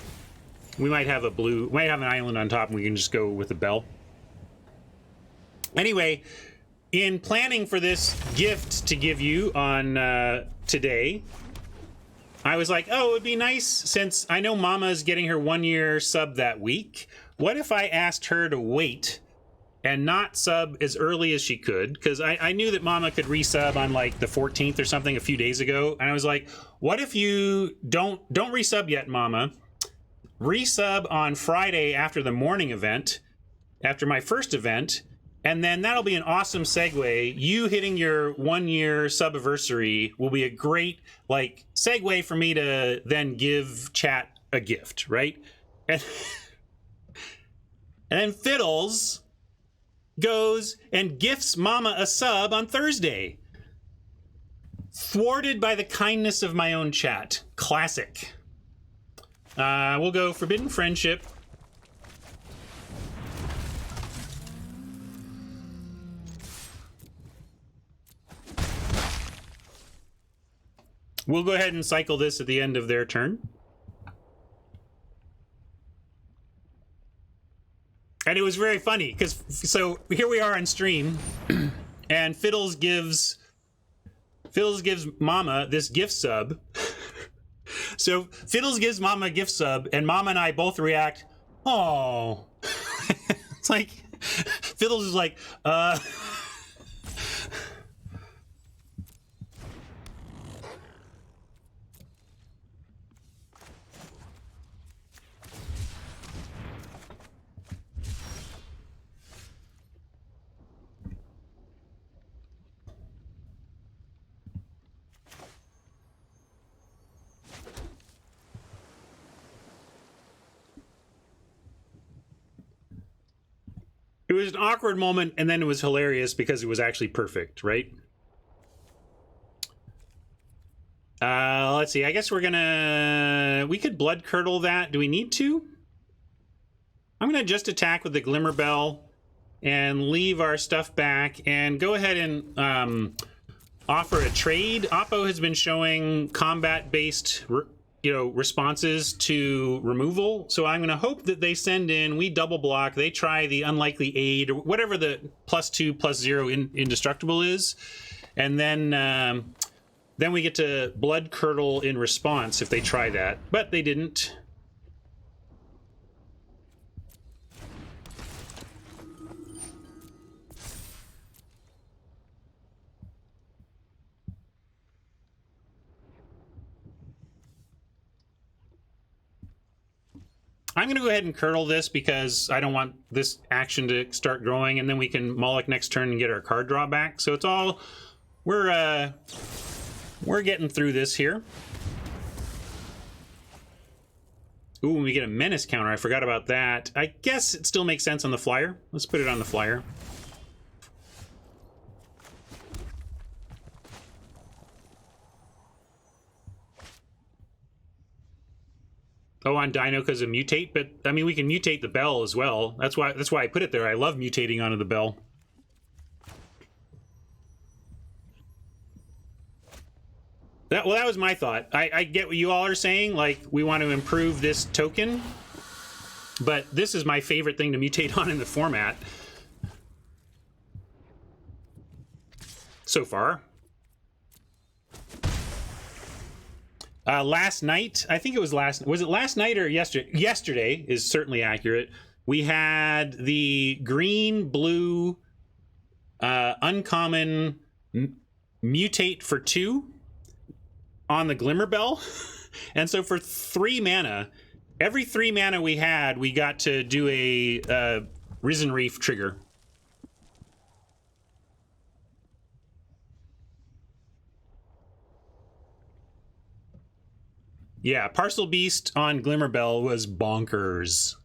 We might have a blue... We might have an island on top and we can just go with the bell. Anyway, in planning for this gift to give you on today, I was like, oh, it would be nice since I know Mama's getting her 1-year sub that week. What if I asked her to wait and not sub as early as she could? Because I knew that Mama could resub on like the 14th or something a few days ago. And I was like, what if you don't resub yet, Mama? Resub on Friday after the morning event, after my first event. And then that'll be an awesome segue. You hitting your 1-year subiversary will be a great like segue for me to then give chat a gift, right? And then Fiddles goes and gifts Mama a sub on Thursday. Thwarted by the kindness of my own chat. Classic. We'll go Forbidden Friendship. We'll go ahead and cycle this at the end of their turn. And it was very funny because so here we are on stream and Fiddles gives Mama this gift sub. So Fiddles gives Mama a gift sub and Mama and I both react, oh. It's like Fiddles is like, it was an awkward moment, and then it was hilarious because it was actually perfect, right? Let's see. I guess we could blood curdle that. Do we need to? I'm gonna just attack with the Glimmer Bell and leave our stuff back and go ahead and offer a trade. Oppo has been showing combat-based responses to removal. So I'm going to hope that they send in, we double block, they try the unlikely aid, or whatever the +2/+0 indestructible is. And then we get to blood curdle in response if they try that. But they didn't. I'm going to go ahead and curdle this because I don't want this action to start growing, and then we can Moloch next turn and get our card draw back. So it's all, we're getting through this here. Ooh, we get a menace counter. I forgot about that. I guess it still makes sense on the flyer. Let's put it on the flyer. Oh, on Dino because of mutate, but I mean we can mutate the bell as well. That's why I put it there. I love mutating onto the bell. That was my thought. I get what you all are saying. Like, we want to improve this token, but this is my favorite thing to mutate on in the format so far. Last night, I think it was was it last night or yesterday? Yesterday is certainly accurate. We had the green, blue, uncommon mutate for 2 on the Glimmer Bell. And so for 3 mana, every 3 mana we had, we got to do a Risen Reef trigger. Yeah, Parcel Beast on Glimmerbell was bonkers.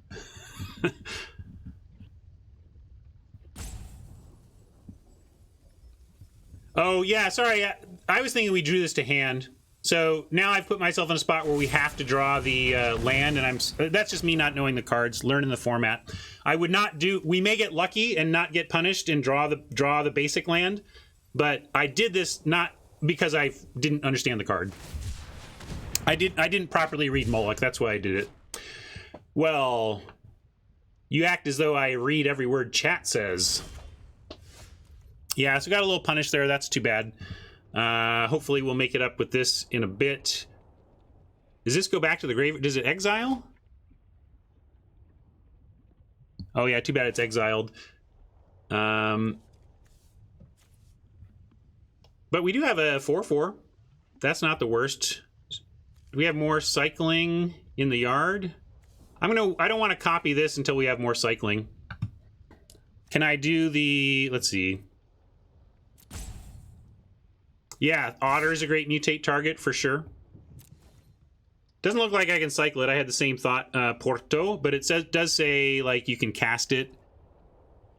Oh, yeah, sorry. I was thinking we drew this to hand. So now I've put myself in a spot where we have to draw the land, and that's just me not knowing the cards, learning the format. I would not do... We may get lucky and not get punished and draw the basic land, but I did this not because I didn't understand the card. I didn't properly read Moloch. That's why I did it. Well, you act as though I read every word chat says. Yeah, so got a little punish there. That's too bad. Hopefully we'll make it up with this in a bit. Does this go back to the grave? Does it exile? Oh yeah, too bad it's exiled. But we do have a 4/4. That's not the worst. Do we have more cycling in the yard? I don't want to copy this until we have more cycling. Can I do the... Let's see. Yeah, Otter is a great mutate target for sure. Doesn't look like I can cycle it. I had the same thought, Porto, but it does say like you can cast it.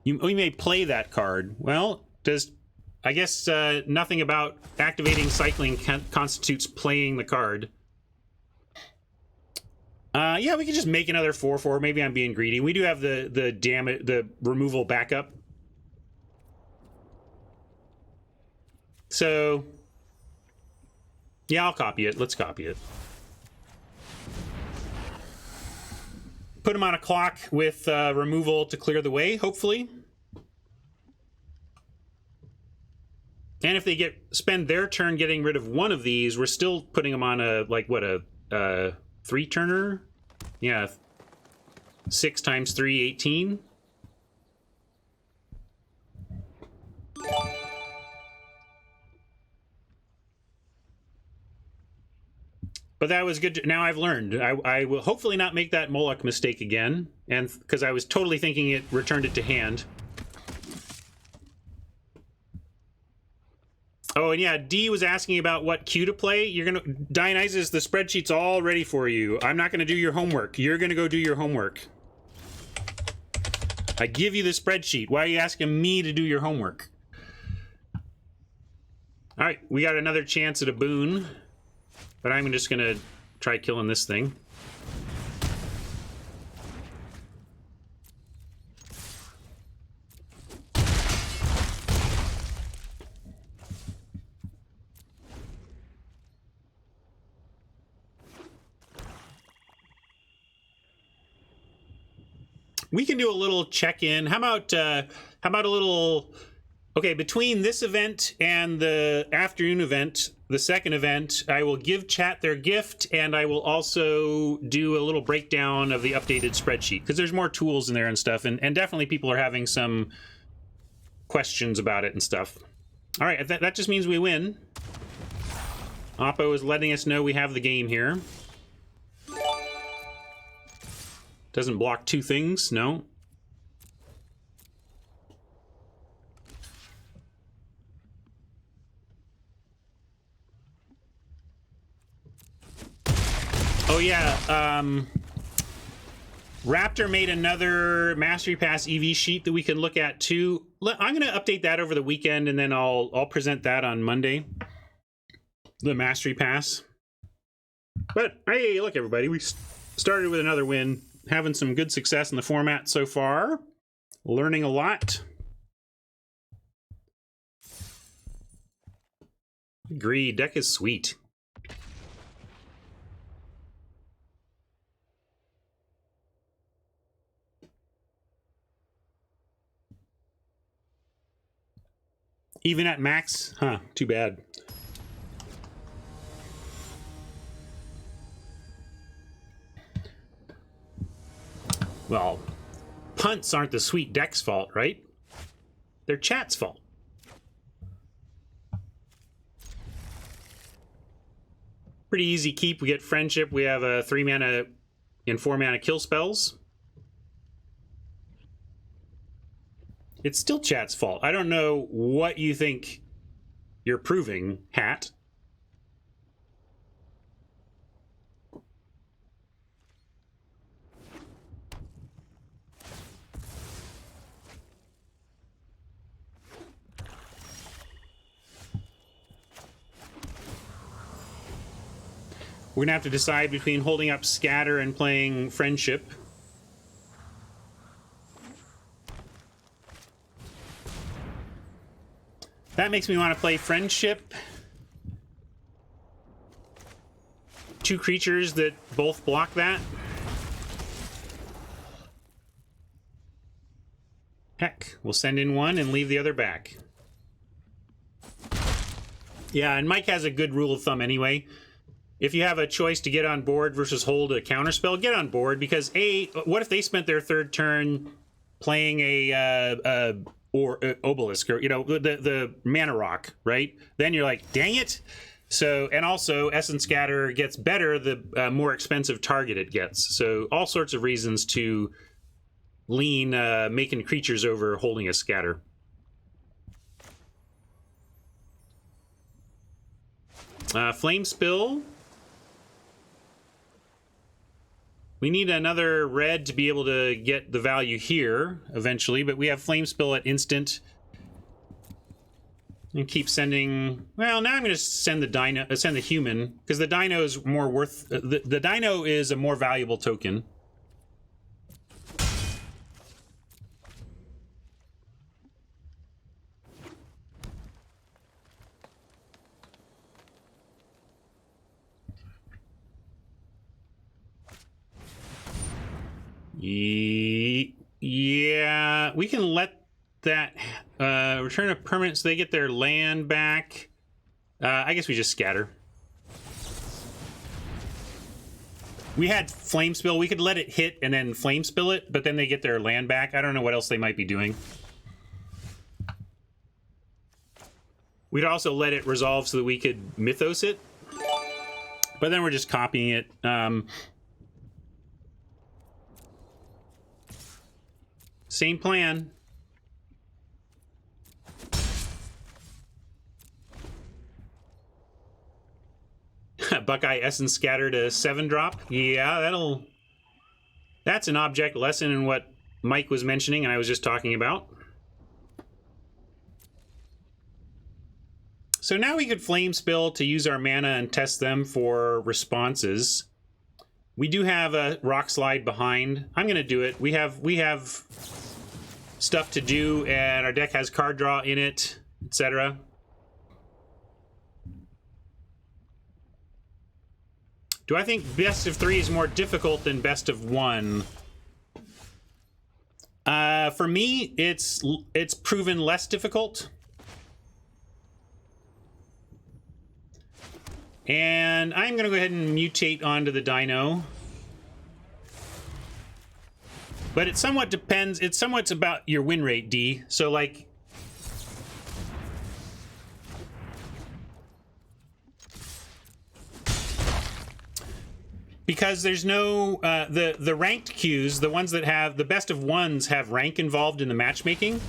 We may play that card. Well, I guess nothing about activating cycling constitutes playing the card. Yeah, we can just make another 4/4. Maybe I'm being greedy. We do have the removal backup. So, yeah, I'll copy it. Let's copy it. Put him on a clock with removal to clear the way, hopefully. And if they spend their turn getting rid of one of these, we're still putting them on a 3-turner? Yeah. 6 times 3, 18. But that was good. Now I've learned. I will hopefully not make that Moloch mistake again, and because I was totally thinking it returned it to hand. Oh, and yeah, D was asking about what queue to play. You're gonna... Dionysus, the spreadsheet's all ready for you. I'm not gonna do your homework. You're gonna go do your homework. I give you the spreadsheet. Why are you asking me to do your homework? All right, we got another chance at a boon. But I'm just gonna try killing this thing. we can do a little check-in. How about a little? Okay, between this event and the afternoon event, the second event, I will give chat their gift, and I will also do a little breakdown of the updated spreadsheet, because there's more tools in there and stuff, and definitely people are having some questions about it and stuff. All right, that just means we win. Oppo is letting us know we have the game here. Doesn't block two things, no. Oh yeah, Raptor made another Mastery Pass EV sheet that we can look at too. I'm going to update that over the weekend, and then I'll present that on Monday. The Mastery Pass. But hey, look everybody, we started with another win. Having some good success in the format so far. Learning a lot. Agreed, deck is sweet. Even at max? Huh, too bad. Well, punts aren't the sweet deck's fault, right? They're chat's fault. Pretty easy keep. We get friendship. We have a 3-mana and 4-mana kill spells. It's still chat's fault. I don't know what you think you're proving, Hat. We're gonna have to decide between holding up Scatter and playing Friendship. That makes me want to play Friendship. 2 creatures that both block that. Heck, we'll send in one and leave the other back. Yeah, and Mike has a good rule of thumb anyway. If you have a choice to get on board versus hold a counterspell, get on board, because what if they spent their third turn playing a obelisk, or the mana rock, right? Then you're like, dang it. So, and also Essence Scatter gets better the more expensive target it gets. So all sorts of reasons to lean making creatures over holding a scatter. Flame Spill. We need another red to be able to get the value here eventually, but we have Flame Spill at instant. And keep sending. Well, now I'm going to send the human, because the dino is more worth. The dino is a more valuable token. Yeah, we can let that return a permanent so they get their land back. I guess we just scatter. We had Flame Spill. We could let it hit and then Flame Spill it, but then they get their land back. I don't know what else they might be doing. We'd also let it resolve so that we could Mythos it. But then we're just copying it. Same plan. Buckeye Essence Scatter to 7-drop. Yeah, that's an object lesson in what Mike was mentioning and I was just talking about. So now we could Flame Spill to use our mana and test them for responses. We do have a Rock Slide behind. I'm going to do it. We have stuff to do, and our deck has card draw in it, etc. Do I think best of 3 is more difficult than best of 1? For me, it's proven less difficult. And I'm going to go ahead and mutate onto the dino. But it somewhat depends. It's somewhat about your win rate, D. So, like... Because there's no... the ranked queues, the ones that have... The best of ones have rank involved in the matchmaking.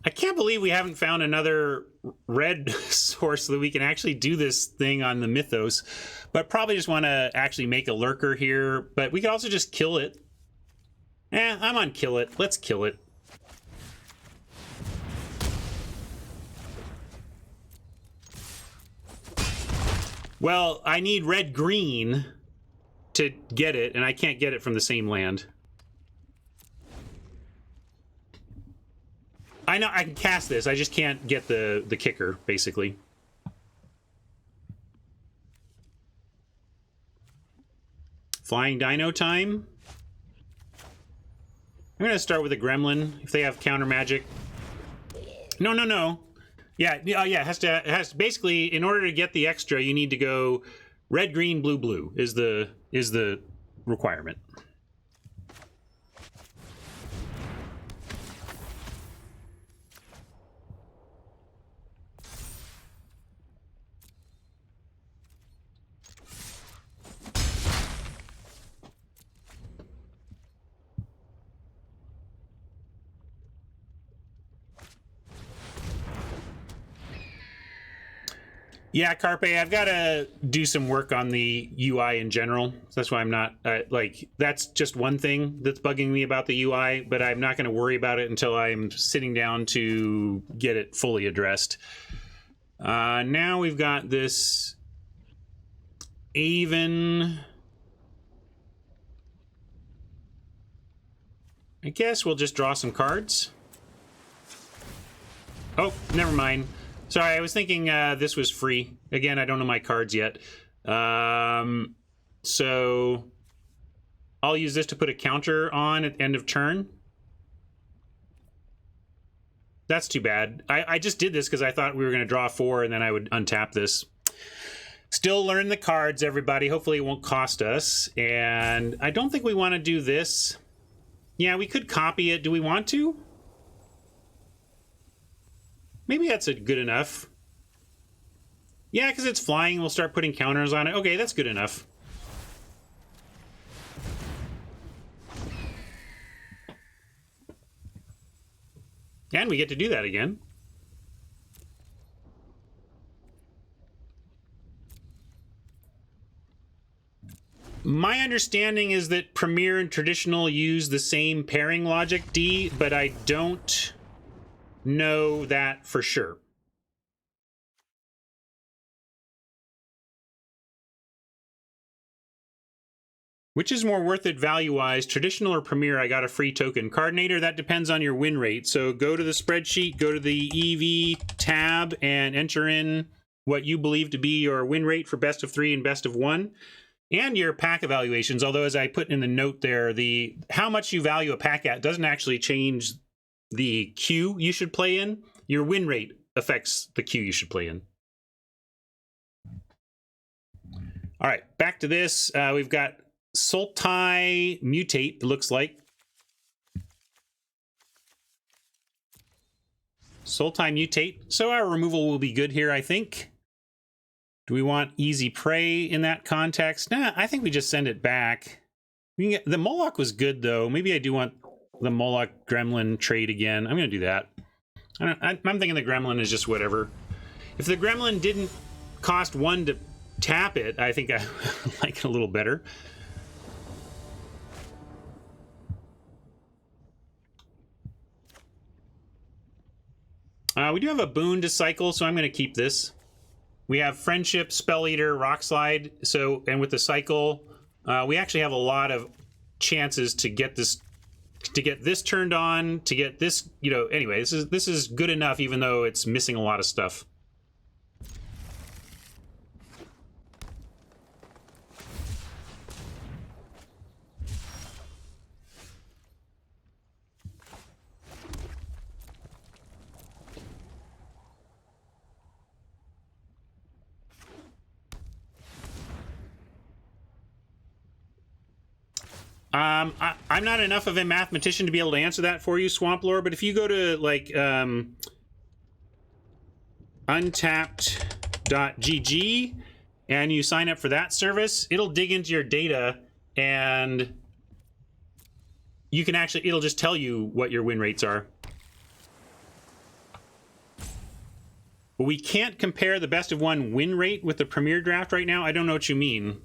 I can't believe we haven't found another red source so that we can actually do this thing on the Mythos. But probably just want to actually make a lurker here. But we could also just kill it. I'm on kill it. Let's kill it. Well, I need red-green to get it, and I can't get it from the same land. I know I can cast this, I just can't get the kicker, basically. Flying Dino time. I'm gonna start with a Gremlin, if they have counter magic. No. Yeah, it has to basically, in order to get the extra, you need to go red, green, blue, blue is the requirement. Yeah, Carpe, I've got to do some work on the UI in general. That's why I'm not, that's just one thing that's bugging me about the UI, but I'm not going to worry about it until I'm sitting down to get it fully addressed. Now we've got this Aven. I guess we'll just draw some cards. Oh, never mind. Sorry, I was thinking this was free. Again, I don't know my cards yet. So I'll use this to put a counter on at the end of turn. That's too bad. I just did this because I thought we were going to draw 4 and then I would untap this. Still learn the cards, everybody. Hopefully it won't cost us. And I don't think we want to do this. Yeah, we could copy it. Do we want to? Maybe that's good enough. Yeah, because it's flying, we'll start putting counters on it. Okay, that's good enough. And we get to do that again. My understanding is that Premier and Traditional use the same pairing logic, D, but I don't know that for sure. Which is more worth it value-wise, Traditional or Premier? I got a free token. Cardinator, that depends on your win rate. So go to the spreadsheet, go to the EV tab, and enter in what you believe to be your win rate for best of 3 and best of 1. And your pack evaluations, although as I put in the note there, how much you value a pack at doesn't actually change the queue you should play in. Your win rate affects the queue you should play in. All right, back to this. We've got Sultai Mutate, it looks like. Sultai Mutate. So our removal will be good here, I think. Do we want Easy Prey in that context? Nah, I think we just send it back. The Moloch was good, though. Maybe I do want the Moloch Gremlin trade again. I'm going to do that. I'm thinking the Gremlin is just whatever. If the Gremlin didn't cost 1 to tap it, I think I like it a little better. We do have a boon to cycle, so I'm going to keep this. We have Friendship, Spell Eater, Rock Slide. So, and with the cycle, we actually have a lot of chances to get this turned on, to get this, anyway, this is good enough, even though it's missing a lot of stuff. I'm not enough of a mathematician to be able to answer that for you, Swamp Lore, but if you go to, like, untapped.gg and you sign up for that service, it'll dig into your data and you can actually, it'll just tell you what your win rates are. But we can't compare the best of one win rate with the Premier Draft right now. I don't know what you mean.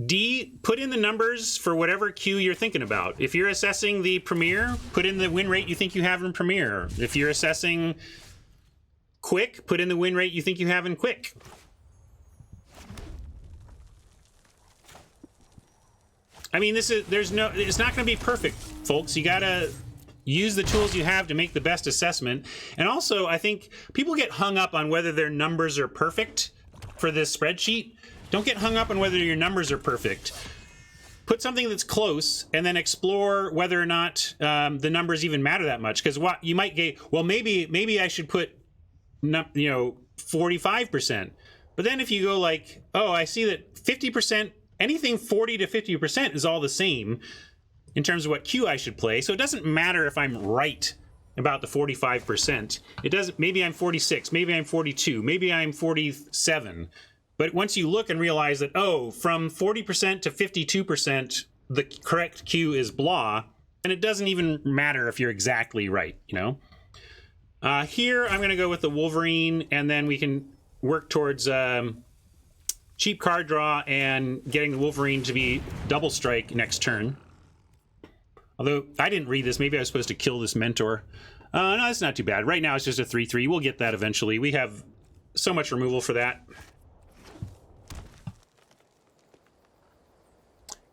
D, put in the numbers for whatever queue you're thinking about. If you're assessing the Premier, put in the win rate you think you have in Premier. If you're assessing Quick, put in the win rate you think you have in Quick. I mean, it's not going to be perfect, folks. You got to use the tools you have to make the best assessment. And also, I think people get hung up on whether their numbers are perfect for this spreadsheet. Don't get hung up on whether your numbers are perfect. Put something that's close and then explore whether or not the numbers even matter that much. Because what you might get, well, maybe I should put, 45%. But then if you go like, oh, I see that 50%, anything 40 to 50% is all the same in terms of what queue I should play. So it doesn't matter if I'm right about the 45%. It doesn't. Maybe I'm 46. Maybe I'm 42. Maybe I'm 47. But once you look and realize that, oh, from 40% to 52%, the correct queue is blah, and it doesn't even matter if you're exactly right, you know? Here, I'm going to go with the Wolverine, and then we can work towards cheap card draw and getting the Wolverine to be double strike next turn. Although, I didn't read this. Maybe I was supposed to kill this Mentor. No, that's not too bad. Right now, it's just a 3/3. We'll get that eventually. We have so much removal for that.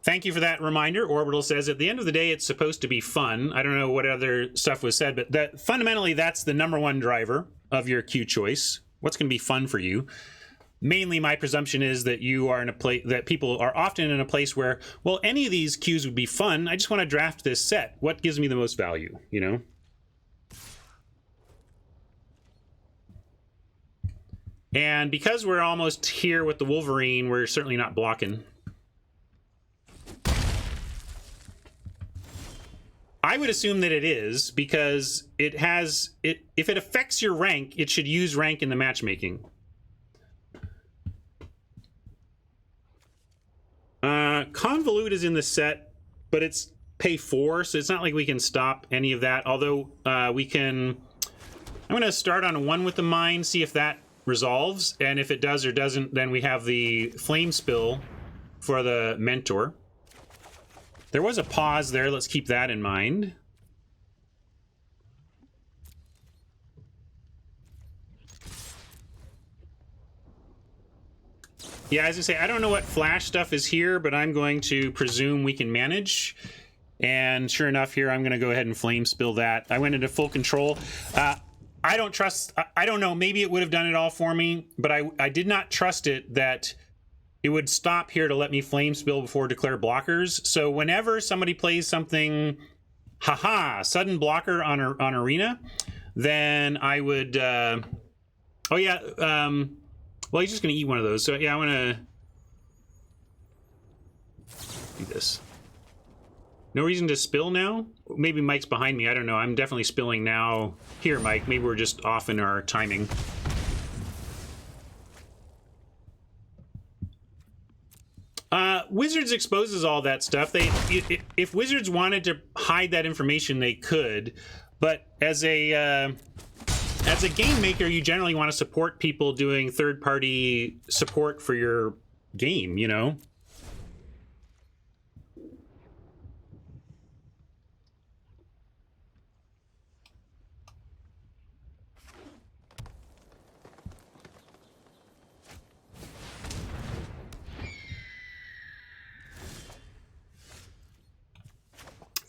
Thank you for that reminder. Orbital says, at the end of the day, it's supposed to be fun. I don't know what other stuff was said, but fundamentally, that's the #1 driver of your queue choice. What's going to be fun for you? Mainly, my presumption is that you are in a place that people are often in a place where, well, any of these queues would be fun. I just want to draft this set. What gives me the most value, you know? And because we're almost here with the Wolverine, we're certainly not blocking. I would assume that it is, because it has it. If it affects your rank, it should use rank in the matchmaking. Convolute is in the set, but it's pay 4, so it's not like we can stop any of that. Although we can. I'm going to start on a 1 with the mine, see if that resolves, and if it does or doesn't, then we have the flame spill for the Mentor. There was a pause there. Let's keep that in mind. Yeah, as I say, I don't know what flash stuff is here, but I'm going to presume we can manage. And sure enough, here I'm going to go ahead and flame spill that. I went into full control. I don't trust. I don't know. Maybe it would have done it all for me, but I did not trust it that it would stop here to let me flame spill before declare blockers. So whenever somebody plays something, sudden blocker on Arena, then I would, oh yeah, well, he's just gonna eat one of those. So yeah, I'm gonna do this. No reason to spill now? Maybe Mike's behind me, I don't know. I'm definitely spilling now. Here, Mike, maybe we're just off in our timing. Wizards exposes all that stuff. If Wizards wanted to hide that information, they could. But as a game maker, you generally want to support people doing third-party support for your game, you know?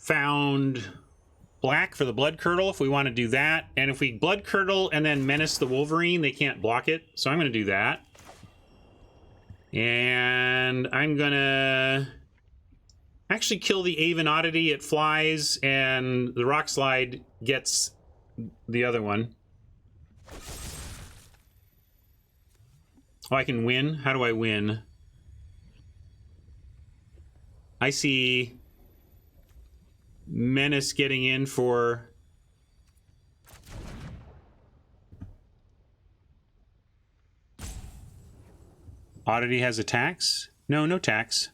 Found black for the Blood Curdle if we want to do that. And if we Blood Curdle and then Menace the Wolverine, they can't block it. So I'm going to do that. And I'm going to actually kill the Aven Oddity. It flies, and the Rock Slide gets the other one. Oh, I can win? How do I win? I see Menace getting in for... Oddity has attacks? No, no tax.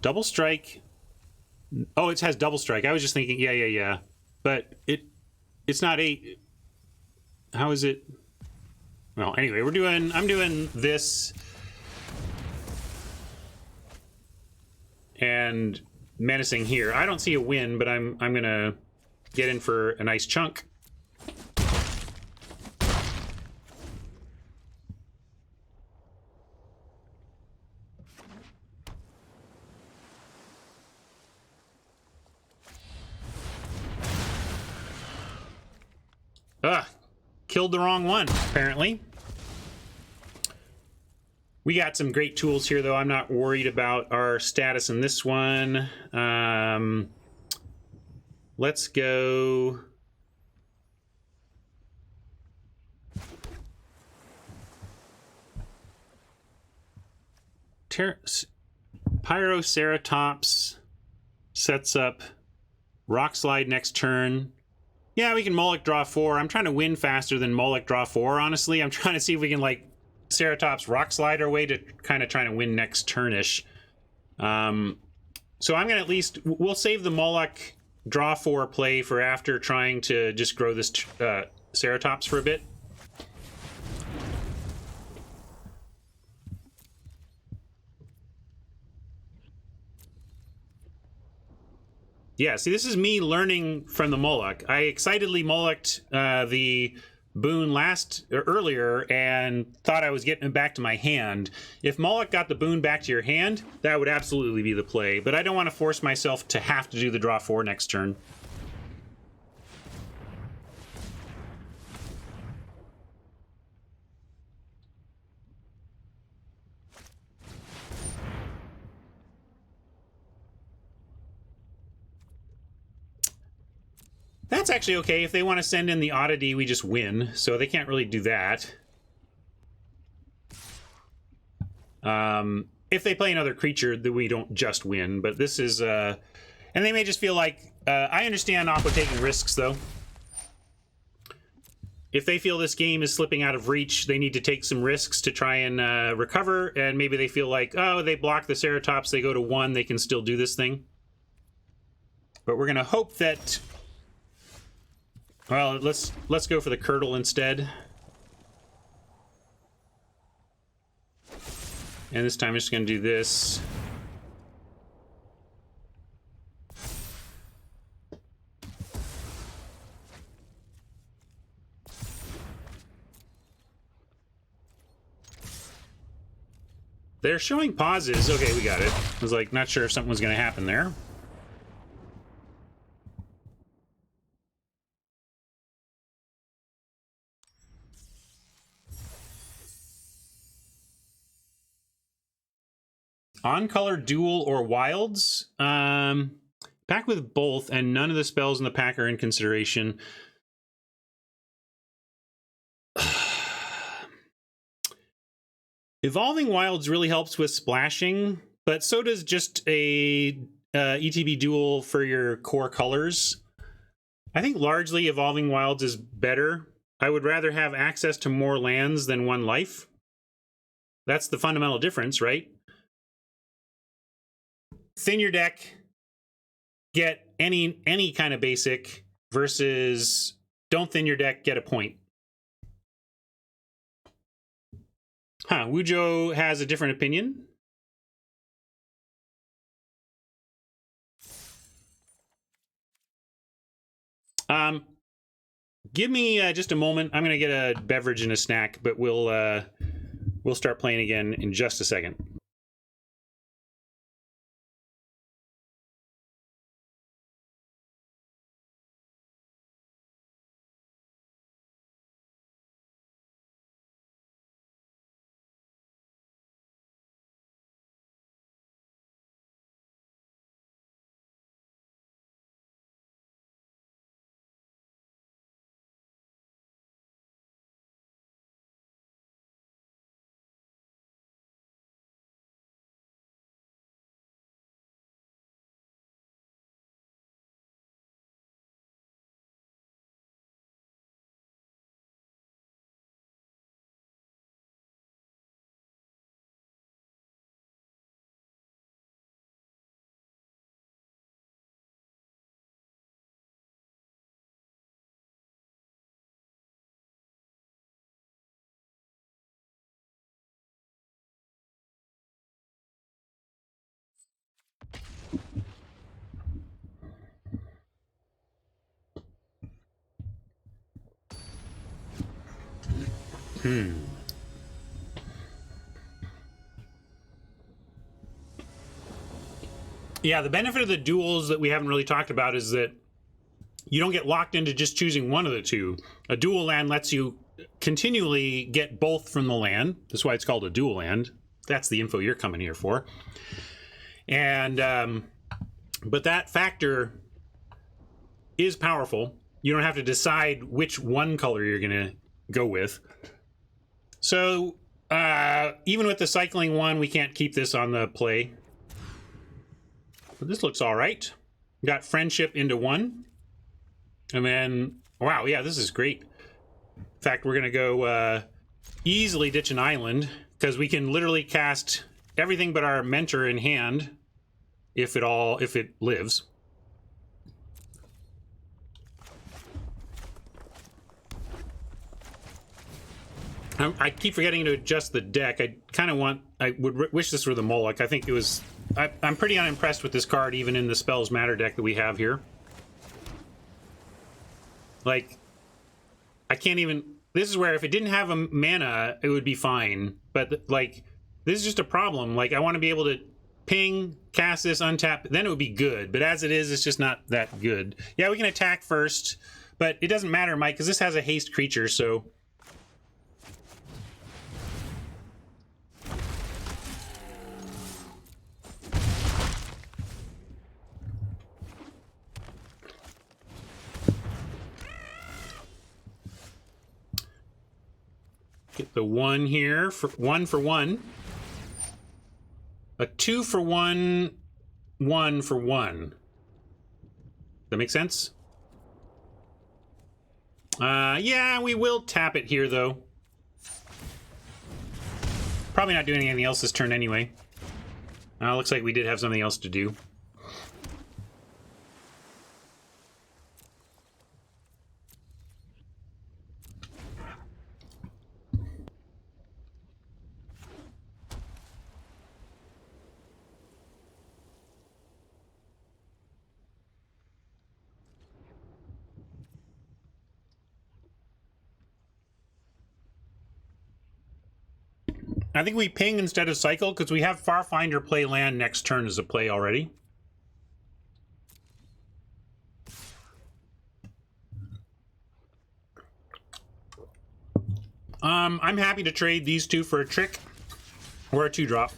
Double strike. Oh, it has double strike. I was just thinking, yeah. But it's not 8. How is it? Well, anyway, I'm doing this and menacing here. I don't see a win, but I'm gonna get in for a nice chunk. Killed the wrong one, apparently. We got some great tools here, though. I'm not worried about our status in this one. Let's go... Pyroceratops sets up Rock Slide next turn. Yeah, we can Moloch draw 4. I'm trying to win faster than Moloch draw 4, honestly. I'm trying to see if we can, like, Ceratops Rock Slide our way to kind of trying to win next turnish. So I'm going to at least... We'll save the Moloch draw 4 play for after trying to just grow this Ceratops for a bit. Yeah, see, this is me learning from the Moloch. I excitedly Molocked the boon earlier and thought I was getting it back to my hand. If Moloch got the boon back to your hand, that would absolutely be the play. But I don't want to force myself to have to do the draw 4 next turn. That's actually okay. If they want to send in the oddity, we just win. So they can't really do that. If they play another creature, then we don't just win. But this is... and they may just feel like... I understand Aqua taking risks, though. If they feel this game is slipping out of reach, they need to take some risks to try and recover. And maybe they feel like, oh, they block the Ceratops, they go to 1, they can still do this thing. But we're going to hope that... Well, let's go for the Curdle instead. And this time I'm just going to do this. They're showing pauses. Okay, we got it. I was like, not sure if something was going to happen there. On-color duel or wilds? Pack with both, and none of the spells in the pack are in consideration. Evolving Wilds really helps with splashing, but so does just a ETB duel for your core colors. I think largely Evolving Wilds is better. I would rather have access to more lands than 1 life. That's the fundamental difference, right? Thin your deck, get any kind of basic, versus don't thin your deck, get a point. Huh, Wujo has a different opinion. Give me just a moment. I'm gonna get a beverage and a snack, but we'll start playing again in just a second. Yeah, the benefit of the duels that we haven't really talked about is that you don't get locked into just choosing one of the two. A dual land lets you continually get both from the land. That's why it's called a dual land. That's the info you're coming here for. And but that factor is powerful. You don't have to decide which one color you're going to go with. So even with the cycling one, we can't keep this on the play. But this looks all right. Got friendship into one. And then, wow, yeah, this is great. In fact, we're going to go easily ditch an island because we can literally cast everything but our mentor in hand if it lives. I keep forgetting to adjust the deck. I would wish this were the Moloch. I think it was, I'm pretty unimpressed with this card even in the Spells Matter deck that we have here. Like, I can't even, this is where if it didn't have a mana, it would be fine. But like, this is just a problem. Like, I want to be able to ping, cast this, untap, then it would be good. But as it is, it's just not that good. Yeah, we can attack first, but it doesn't matter, Mike, because this has a haste creature, so... Get the 1 here, for 1 for 1. A 2 for 1, 1 for 1. That make sense? Yeah, we will tap it here, though. Probably not doing anything else this turn anyway. Looks like we did have something else to do. I think we ping instead of cycle because we have Farfinder play land next turn as a play already. I'm happy to trade these two for a trick or a 2-drop.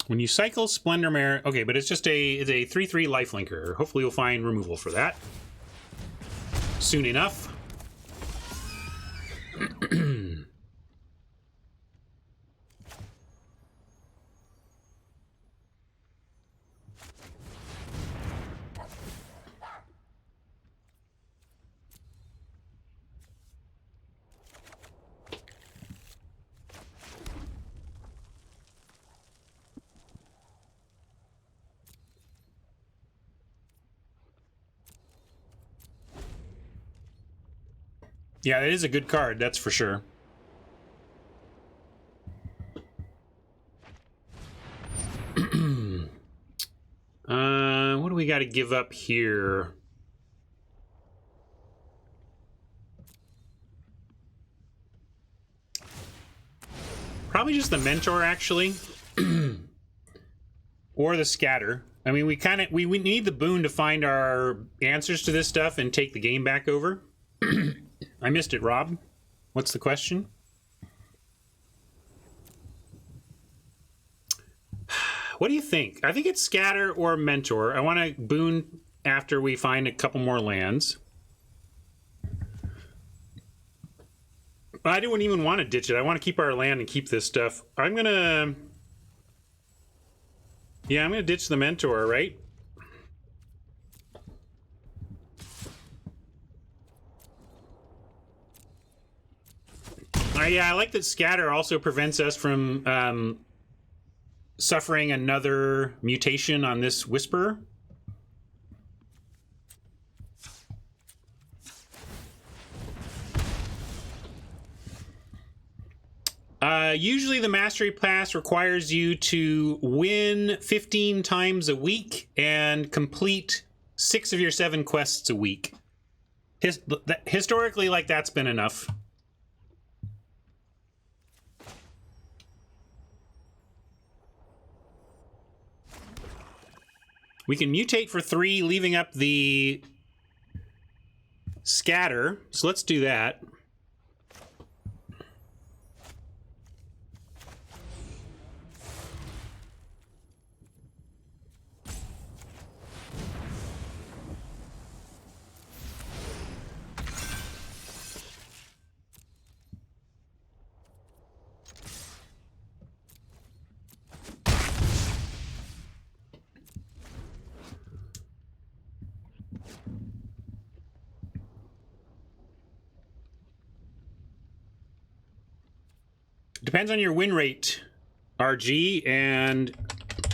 When you cycle Splendor Mare, okay, but it's just it's a 3/3 lifelinker. Hopefully we'll find removal for that soon enough. Yeah, it is a good card, that's for sure. What do we got to give up here? Probably just the Mentor, actually. Or the Scatter. I mean, we need the boon to find our answers to this stuff and take the game back over. I missed it, Rob. What's the question? What do you think? I think it's Scatter or Mentor. I want to boon after we find a couple more lands. But I don't even want to ditch it. I want to keep our land and keep this stuff. I'm going to... Yeah, I'm going to ditch the Mentor, right? Yeah, I like that Scatter also prevents us from suffering another mutation on this Whisperer. Usually the Mastery Pass requires you to win 15 times a week and complete 6 of your 7 quests a week. Historically, like, that's been enough. We can mutate for 3, leaving up the scatter. So let's do that. Depends on your win rate, RG, and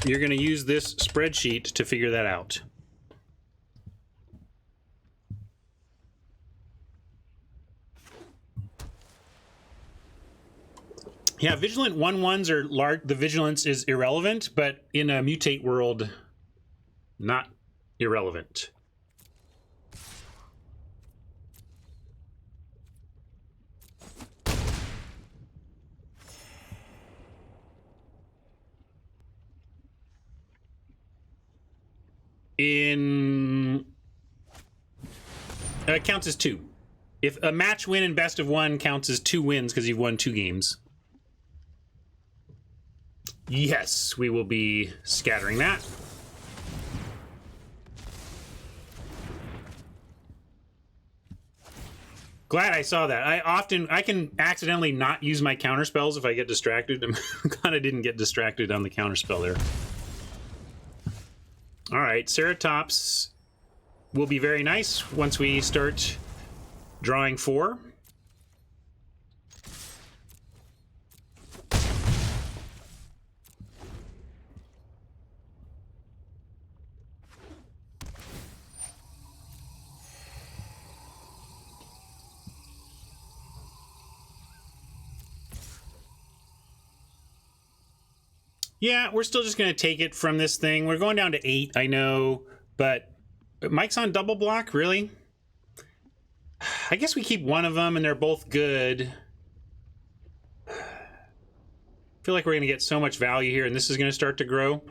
you're going to use this spreadsheet to figure that out. Yeah, Vigilant 1/1s are large. The Vigilance is irrelevant, but in a mutate world, not irrelevant. It counts as 2. If a match win in best of 1 counts as 2 wins because you've won 2 games. Yes, we will be scattering that. Glad I saw that. I can accidentally not use my counter spells if I get distracted. I'm glad I didn't get distracted on the counter spell there. All right, Ceratops will be very nice once we start drawing 4. Yeah, we're still just going to take it from this thing. We're going down to 8, I know, but Mike's on double block, really? I guess we keep one of them, and they're both good. I feel like we're going to get so much value here, and this is going to start to grow.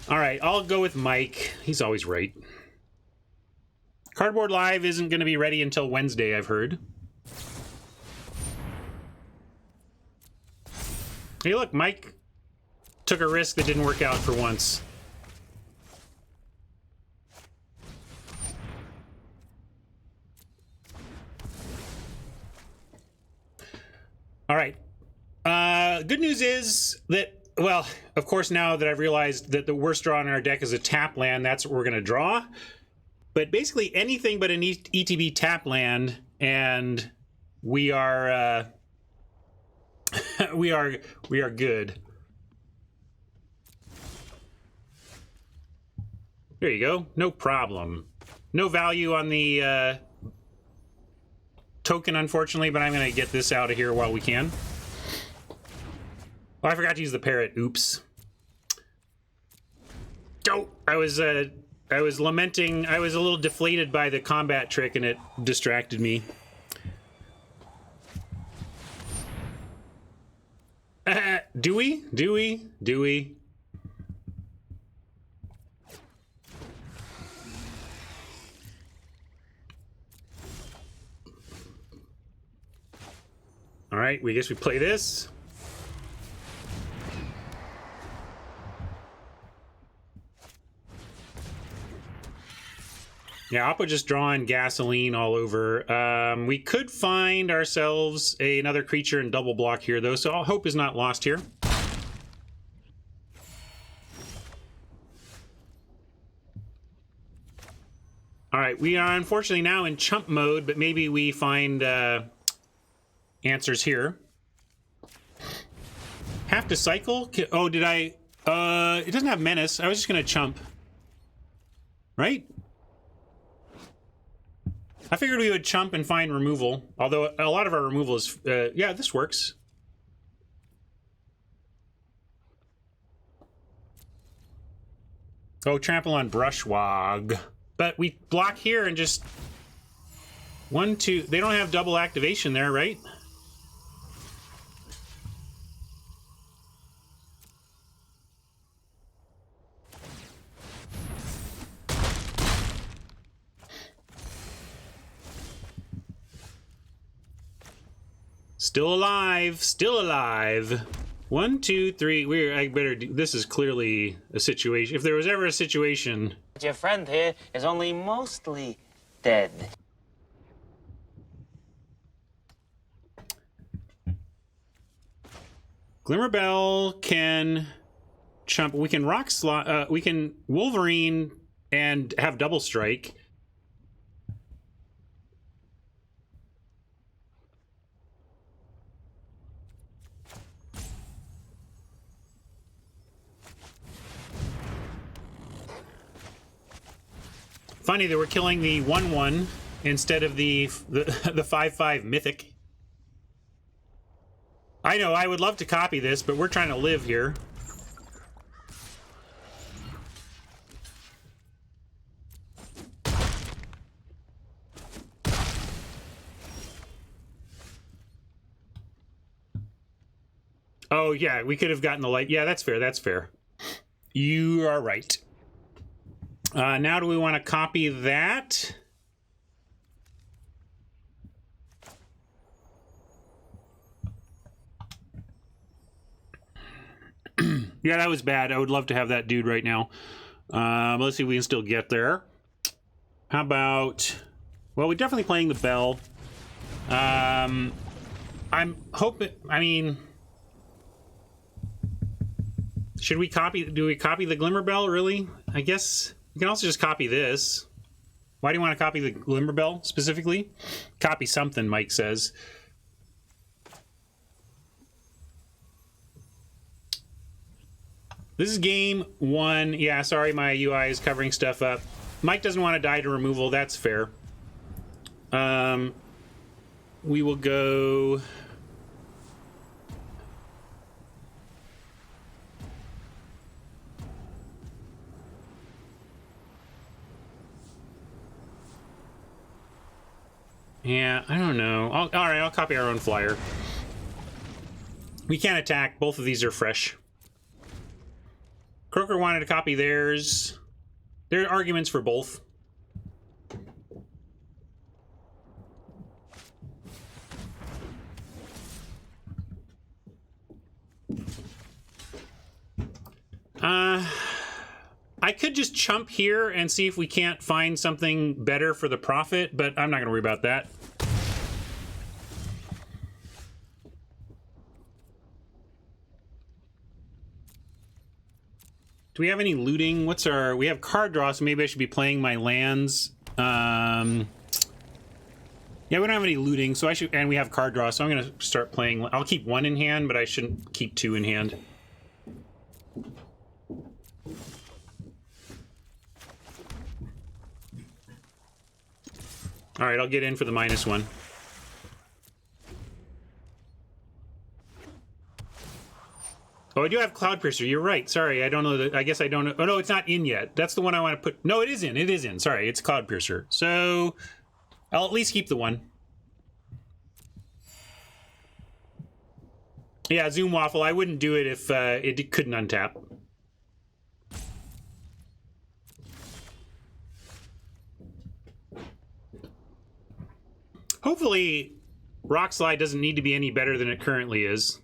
All right, I'll go with Mike. He's always right. Cardboard Live isn't going to be ready until Wednesday, I've heard. Hey, look, Mike took a risk that didn't work out for once. All right. Good news is that, well, of course, now that I've realized that the worst draw in our deck is a tap land, that's what we're going to draw. But basically anything but an ETB tap land, and we are we are good. There you go. No problem. No value on the token, unfortunately, but I'm going to get this out of here while we can. Oh, I forgot to use the parrot. Oops. Oh, I was lamenting. I was a little deflated by the combat trick, and it distracted me. Do we? Do we? Do we? All right, we guess we play this. Yeah, Oppo just drawing gasoline all over. We could find ourselves another creature in double block here, though, so all hope is not lost here. All right, we are unfortunately now in chump mode, but maybe we find answers here. Have to cycle? Oh, did I? It doesn't have menace. I was just gonna chump. Right? I figured we would chump and find removal, although a lot of our removal is, yeah, this works. Oh, trample on Brushwog. But we block here and just... 1, 2... They don't have double activation there, right? Still alive. Still alive. 1, 2, 3. I better do, this is clearly a situation. If there was ever a situation... Your friend here is only mostly dead. Glimmerbell can chump. We can rock slot. We can Wolverine and have double strike. Funny that we're killing the 1/1 instead of the 5/5 mythic. I know, I would love to copy this, but we're trying to live here. Oh, yeah, we could have gotten the light. Yeah, that's fair, that's fair. You are right. Now do we want to copy that? Yeah, that was bad. I would love to have that dude right now. Let's see if we can still get there. How about... Well, we're definitely playing the bell. I'm hoping... I mean... Should we copy... Do we copy the Glimmer Bell, really? I guess... We can also just copy this. Why do you want to copy the Glimmer Bell, specifically? Copy something, Mike says. This is game 1. Yeah, sorry, my UI is covering stuff up. Mike doesn't want to die to removal. That's fair. We will go... Yeah, I don't know. All right, I'll copy our own flyer. We can't attack. Both of these are fresh. Croker wanted to copy theirs. There are arguments for both. I could just chump here and see if we can't find something better for the profit, but I'm not going to worry about that. Do we have any looting? What's our... We have card draw, so maybe I should be playing my lands. Yeah, we don't have any looting, so I should... And we have card draw, so I'm going to start playing... I'll keep 1 in hand, but I shouldn't keep 2 in hand. All right, I'll get in for the -1. Oh, I do have Cloudpiercer. You're right. Sorry, I don't know that. I guess I don't know. Oh, no, it's not in yet. That's the one I want to put. No, it is in. It is in. Sorry, it's Cloudpiercer. So I'll at least keep the 1. Yeah, Zoom Waffle. I wouldn't do it if it couldn't untap. Hopefully, Rock Slide doesn't need to be any better than it currently is.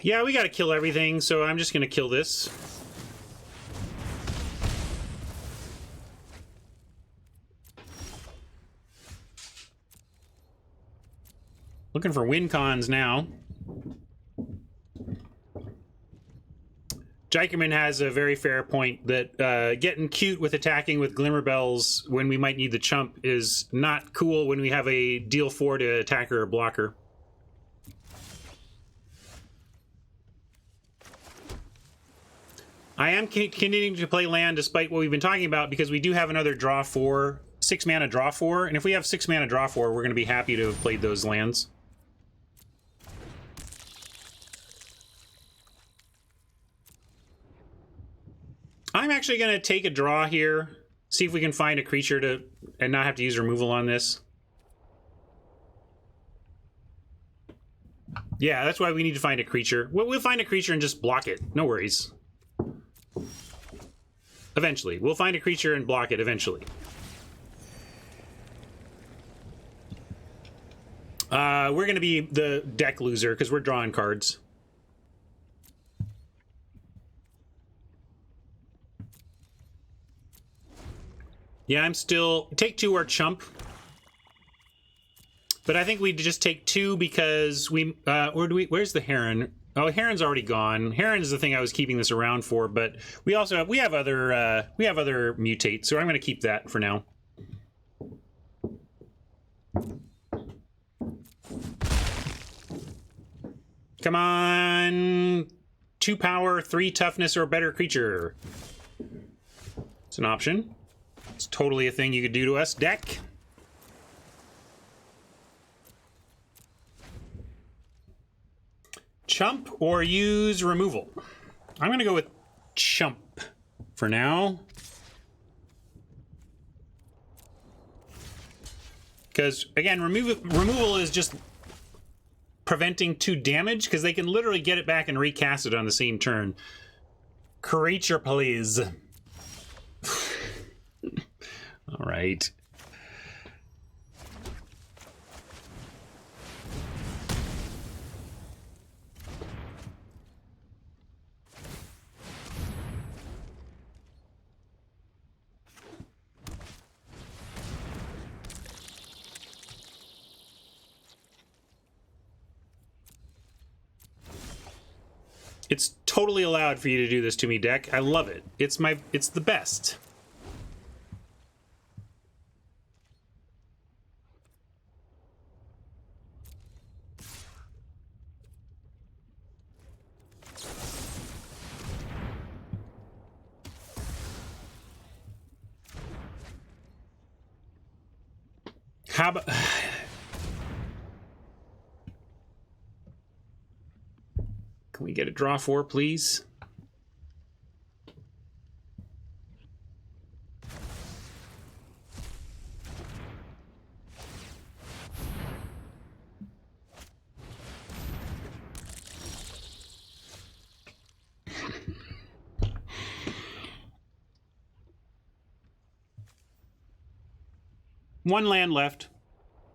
Yeah, we gotta kill everything, so I'm just gonna kill this. Looking for win cons now. Jikerman has a very fair point that getting cute with attacking with Glimmer Bells when we might need the chump is not cool when we have a deal 4 to attacker or blocker. I am continuing to play land despite what we've been talking about because we do have another draw 4 6 mana draw 4, and if we have 6 mana draw 4, we're going to be happy to have played those lands. I'm actually going to take a draw here, see if we can find a creature to and not have to use removal on this. Yeah, that's why we need to find a creature. We'll find a creature and just block it. No worries. Eventually. We'll find a creature and block it eventually. We're going to be the deck loser because we're drawing cards. Yeah, I'm still... Take 2 or chump. But I think we just take 2 because we... where's the Heron? Oh, Heron's already gone. Heron is the thing I was keeping this around for, but we also have... We have other mutates, so I'm going to keep that for now. Come on! 2 power, 3 toughness, or better creature. It's an option. It's totally a thing you could do to us, deck. Chump or use removal. I'm going to go with chump for now. Because, again, removal is just preventing 2 damage, because they can literally get it back and recast it on the same turn. Creature, please. All right. It's totally allowed for you to do this to me, deck. I love it. It's the best. How about... Can we get a draw 4, please? One land left,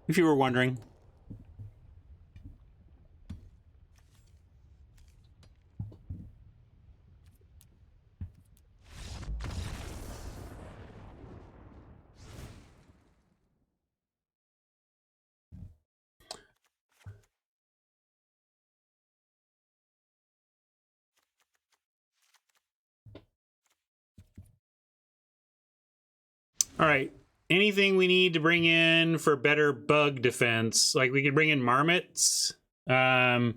if you were wondering. All right. Anything we need to bring in for better bug defense? Like we could bring in marmots. Over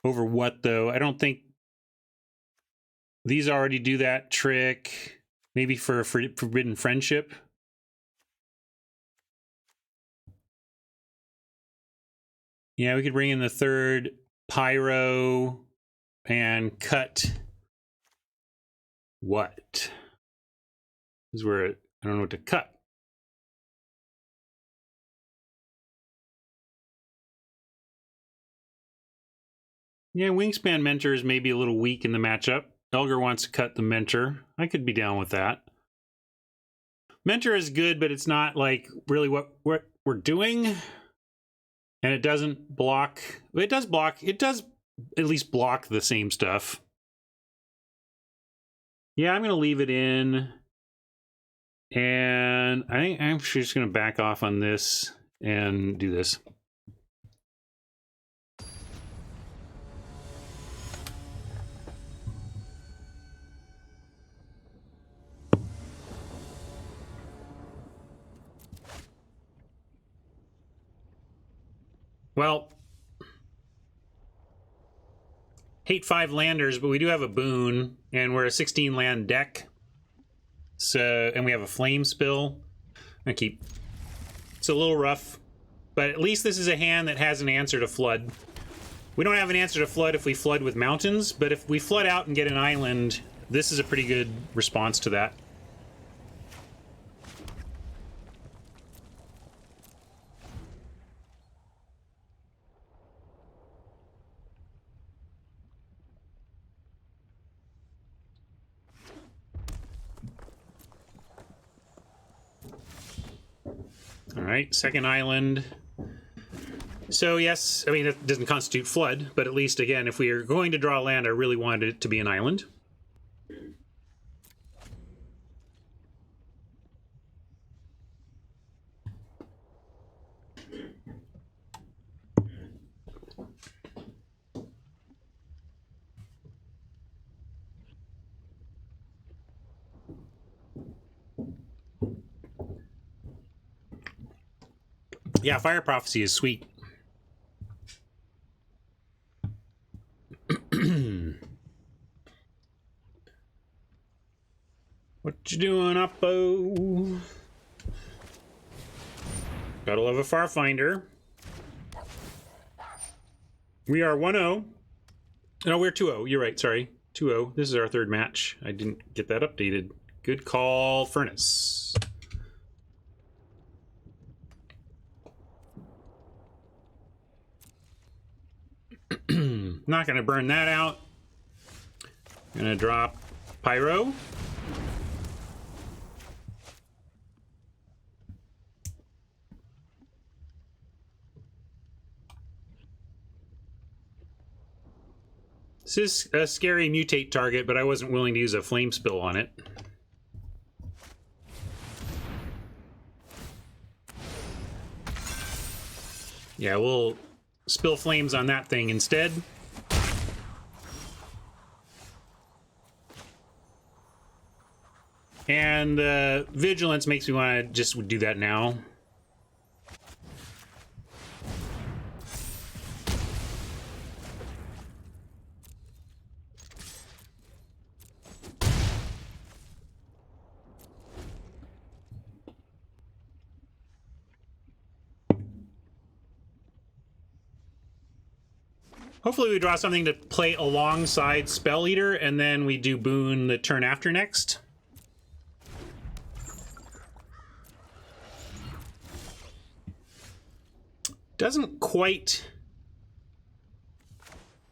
what though? I don't think these already do that trick. Maybe for forbidden friendship. Yeah, we could bring in the 3rd pyro and cut what? Is where I don't know what to cut. Yeah, Wingspan Mentor is maybe a little weak in the matchup. Elgar wants to cut the Mentor. I could be down with that. Mentor is good, but it's not like really what we're doing. And it doesn't block. It does block. It does at least block the same stuff. Yeah, I'm going to leave it in. And I think I'm just going to back off on this and do this. Well, hate 5 landers, but we do have a boon, and we're a 16 land deck. So, and we have a flame spill. I keep. It's a little rough, but at least this is a hand that has an answer to flood. We don't have an answer to flood if we flood with mountains, but if we flood out and get an island, this is a pretty good response to that. All right, second island. So yes, I mean, it doesn't constitute flood, but at least, again, if we are going to draw land, I really wanted it to be an island. Yeah, Fire Prophecy is sweet. What you doing, Oppo? Gotta love a Farfinder. We are 1-0. No, we're 2-0. You're right, sorry. 2-0. This is our third match. I didn't get that updated. Good call, Furnace. Not gonna burn that out. Gonna drop Pyro. This is a scary mutate target, but I wasn't willing to use a flame spill on it. Yeah, we'll spill flames on that thing instead. And Vigilance makes me want to just do that now. Hopefully we draw something to play alongside Spell Eater, and then we do Boon the turn after next. Doesn't quite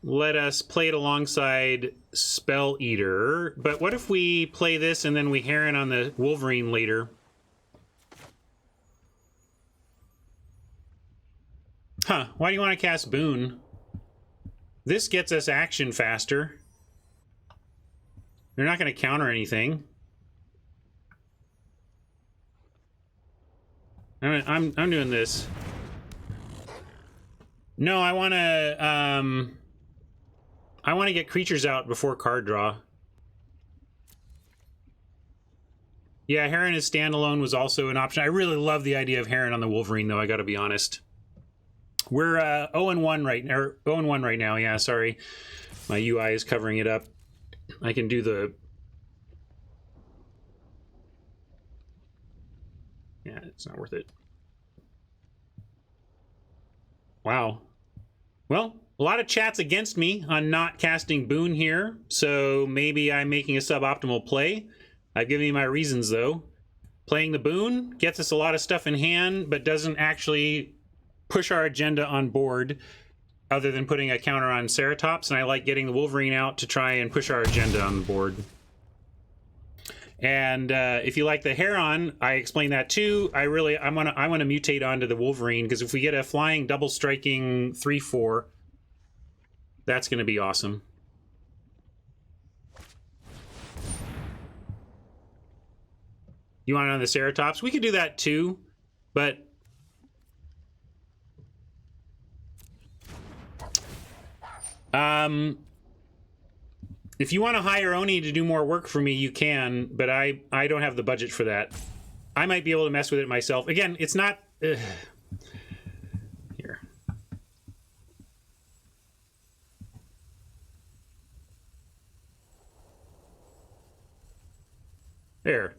let us play it alongside Spell Eater, but what if we play this and then we Heron on the Wolverine later? Huh, why do you want to cast Boon? This gets us action faster. They're not going to counter anything. I'm doing this. No, I want to get creatures out before card draw. Yeah, Heron as standalone was also an option. I really love the idea of Heron on the Wolverine, though. I got to be honest. We're 0-1 right now. 0-1 right now. Yeah, sorry, my UI is covering it up. I can do the. Yeah, it's not worth it. Wow. Well, a lot of chats against me on not casting Boon here, so maybe I'm making a suboptimal play. I've given you my reasons, though. Playing the Boon gets us a lot of stuff in hand, but doesn't actually push our agenda on board other than putting a counter on Ceratops, and I like getting the Wolverine out to try and push our agenda on the board. And if you like the Heron, I explained that too. I want to mutate onto the Wolverine, because if we get a flying double striking 3/4, that's going to be awesome. You want it on the Ceratops? We could do that too, but if you want to hire Oni to do more work for me, you can, but I don't have the budget for that. I might be able to mess with it myself. Again, it's not... Here. There.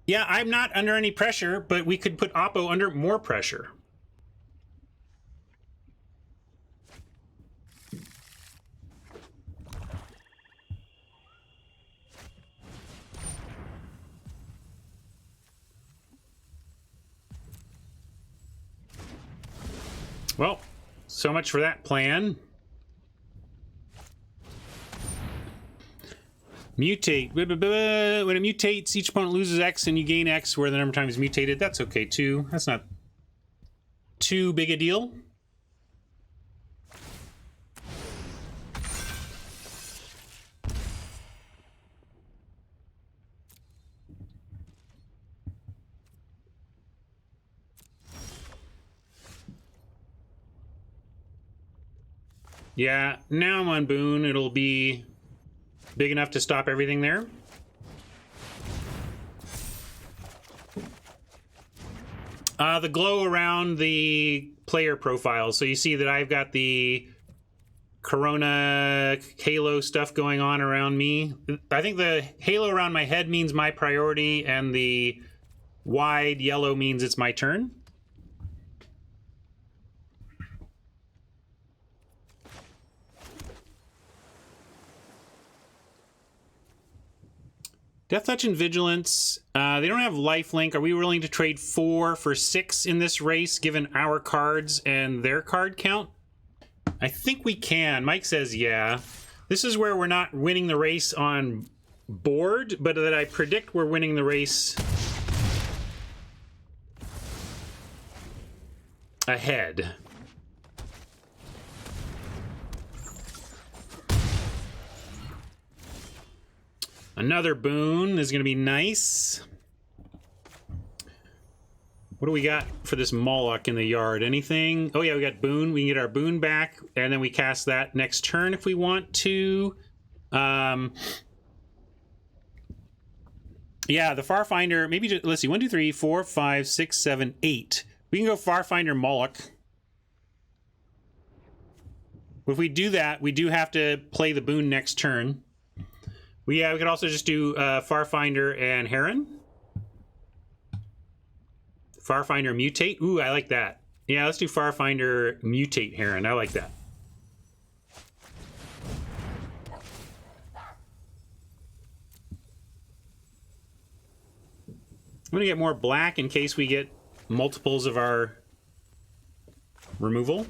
Yeah, I'm not under any pressure, but we could put Oppo under more pressure. Well, so much for that plan. Mutate. When it mutates, each opponent loses X and you gain X where the number of times mutated. That's okay too. That's not too big a deal. Yeah, now I'm on Boone. It'll be big enough to stop everything there. The glow around the player profile. So you see that I've got the Corona halo stuff going on around me. I think the halo around my head means my priority, and the wide yellow means it's my turn. Death Touch and Vigilance. They don't have lifelink. Are we willing to trade 4 for 6 in this race, given our cards and their card count? I think we can. Mike says yeah. This is where we're not winning the race on board, but that I predict we're winning the race ahead. Another boon is going to be nice. What do we got for this Moloch in the yard? Anything? Oh yeah, we got boon. We can get our boon back, and then we cast that next turn if we want to. Yeah, the Farfinder. Maybe just, let's see. 1, 2, 3, 4, 5, 6, 7, 8. We can go Farfinder Moloch. If we do that, we do have to play the boon next turn. We could also just do Farfinder and Heron. Farfinder Mutate. Ooh, I like that. Yeah, let's do Farfinder Mutate Heron. I like that. I'm going to get more black in case we get multiples of our removal.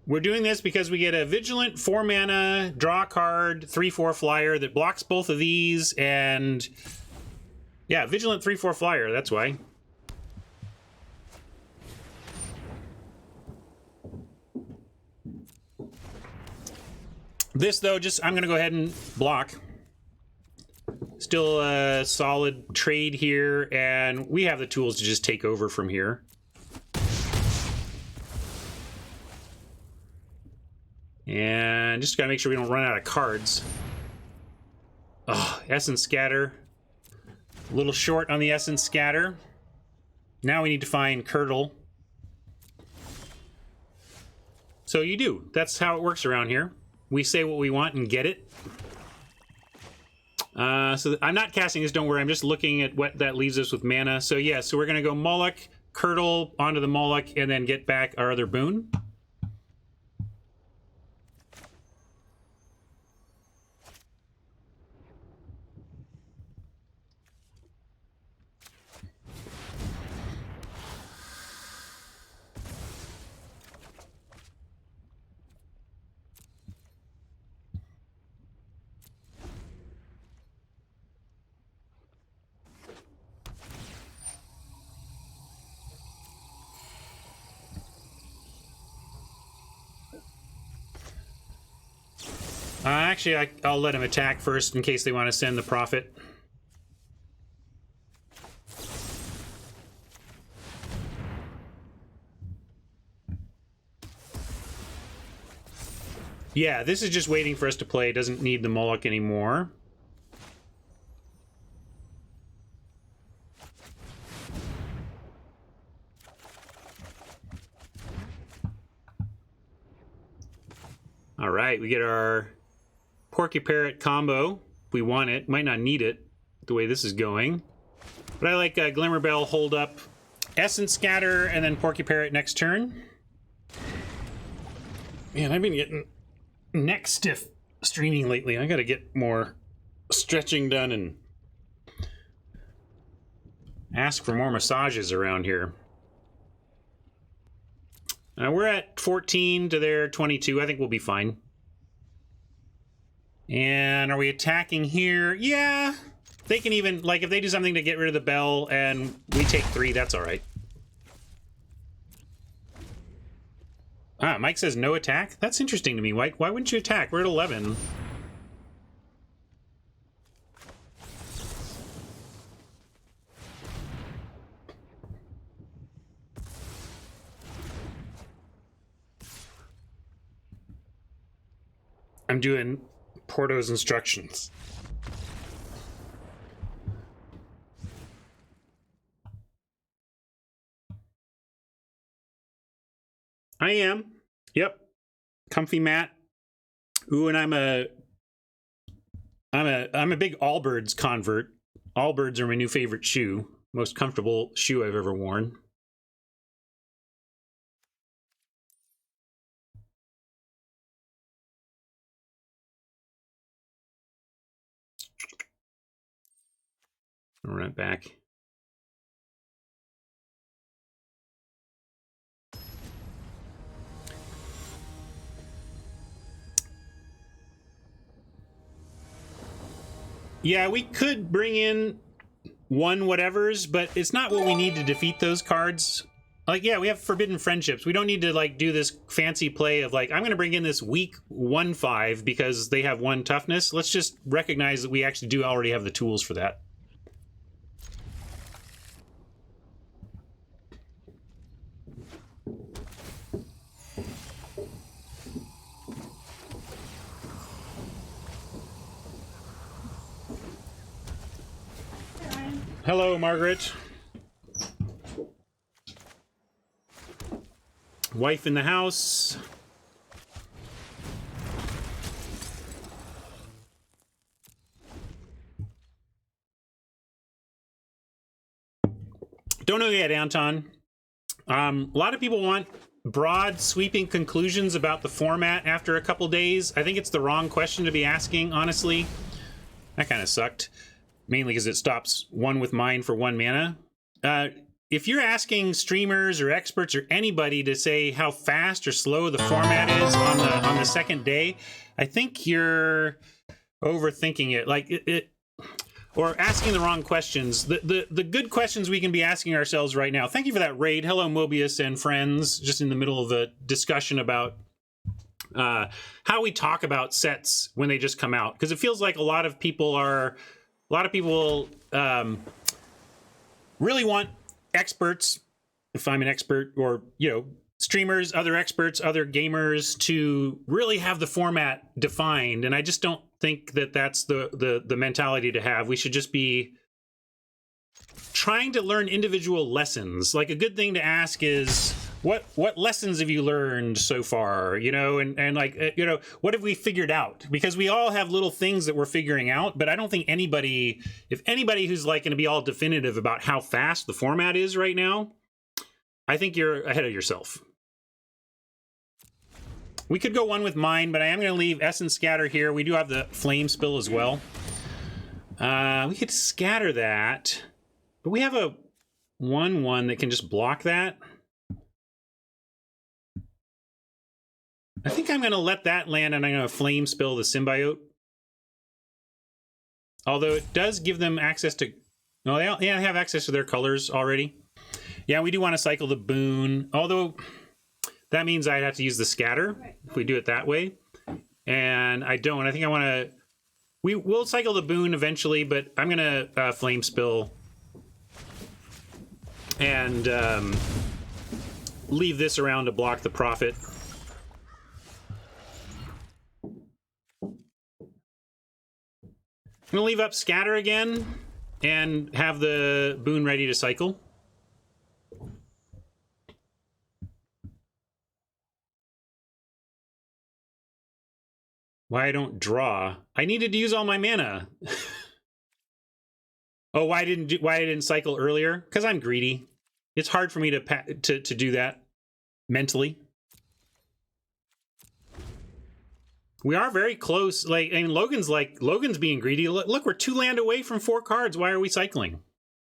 We're doing this because we get a Vigilant 4 mana, draw a card, 3/4 flyer that blocks both of these, and yeah, Vigilant 3/4 flyer, that's why. This, though, just I'm going to go ahead and block. Still a solid trade here, and we have the tools to just take over from here. And just gotta make sure we don't run out of cards. Oh, Essence Scatter. A little short on the Essence Scatter. Now we need to find Curdle. So you do. That's how it works around here. We say what we want and get it. So I'm not casting this, don't worry. I'm just looking at what that leaves us with mana. So yeah, so we're gonna go Moloch, Curdle onto the Moloch, and then get back our other boon. Actually, I'll let him attack first in case they want to send the Prophet. Yeah, this is just waiting for us to play. It doesn't need the Moloch anymore. All right, we get our Porky Parrot combo. If we want it, might not need it the way this is going. But I like Glimmer Bell, hold up, Essence Scatter, and then Porky Parrot next turn. Man, I've been getting neck stiff streaming lately. I gotta get more stretching done and ask for more massages around here. We're at 14 to their 22. I think we'll be fine. And are we attacking here? Yeah. They can even, like, if they do something to get rid of the bell and we take 3, that's all right. Ah, Mike says no attack? That's interesting to me, Mike. Why wouldn't you attack? We're at 11. I'm doing Porto's instructions. I am. Yep. Comfy mat. Ooh, and I'm a big Allbirds convert. Allbirds are my new favorite shoe. Most comfortable shoe I've ever worn. I'll run it back. Yeah, we could bring in one whatevers, but it's not what we need to defeat those cards. Like, yeah, we have Forbidden Friendships. We don't need to, like, do this fancy play of, like, I'm going to bring in this weak 1/5 because they have 1 toughness. Let's just recognize that we actually do already have the tools for that. Hello, Margaret. Wife in the house. Don't know yet, Anton. A lot of people want broad, sweeping conclusions about the format after a couple days. I think it's the wrong question to be asking, honestly. That kind of sucked. Mainly because it stops 1 with mine for 1 mana. If you're asking streamers or experts or anybody to say how fast or slow the format is on the second day, I think you're overthinking it. Like or asking the wrong questions. The good questions we can be asking ourselves right now. Thank you for that raid. Hello, Mobius and friends. Just in the middle of a discussion about how we talk about sets when they just come out, because it feels like a lot of people really want experts, if I'm an expert, or, you know, streamers, other experts, other gamers, to really have the format defined. And I just don't think that that's the mentality to have. We should just be trying to learn individual lessons. Like, a good thing to ask is, what lessons have you learned so far? You know, and like, you know, what have we figured out? Because we all have little things that we're figuring out, but I don't think anybody, if anybody who's like going to be all definitive about how fast the format is right now, I think you're ahead of yourself. We could go 1 with mine, but I am going to leave Essence Scatter here. We do have the Flame Spill as well. We could scatter that, but we have a 1/1 that can just block that. I think I'm going to let that land, and I'm going to Flame Spill the Symbiote. Although it does give them access to... No, they have access to their colors already. Yeah, we do want to cycle the Boon. Although, that means I'd have to use the Scatter if we do it that way. And I don't. I think I want to... We'll cycle the Boon eventually, but I'm going to Flame Spill and leave this around to block the Prophet. I'm gonna leave up Scatter again and have the Boon ready to cycle. Why I don't draw? I needed to use all my mana. Oh, why I didn't cycle earlier? Because I'm greedy. It's hard for me to do that mentally. We are very close. Like, I mean, Logan's being greedy. Look, we're 2 land away from 4 cards. Why are we cycling?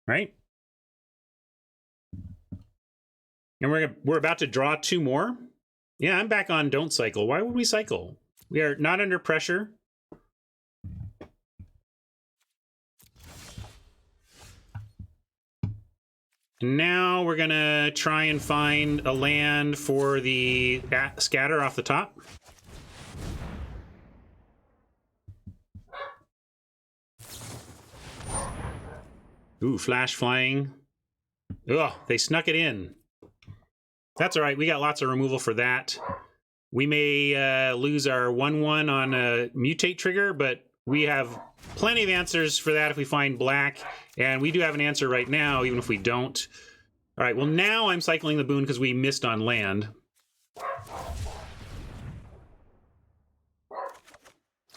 Right? And we're about to draw 2 more. Yeah, I'm back on don't cycle. Why would we cycle? We are not under pressure. Now we're gonna try and find a land for the scatter off the top. Ooh, flash flying. Ugh, they snuck it in. That's all right. We got lots of removal for that. We may lose our 1/1 on a mutate trigger, but we have plenty of answers for that if we find black. And we do have an answer right now, even if we don't. All right, well, now I'm cycling the boon because we missed on land.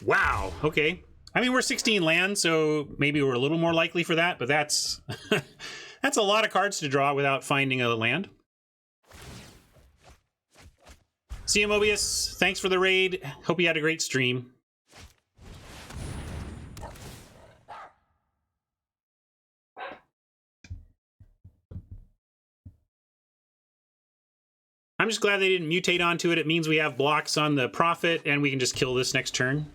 Wow, okay. I mean, we're 16 land, so maybe we're a little more likely for that, but that's that's a lot of cards to draw without finding a land. See you, Mobius. Thanks for the raid. Hope you had a great stream. I'm just glad they didn't mutate onto it. It means we have blocks on the Prophet, and we can just kill this next turn.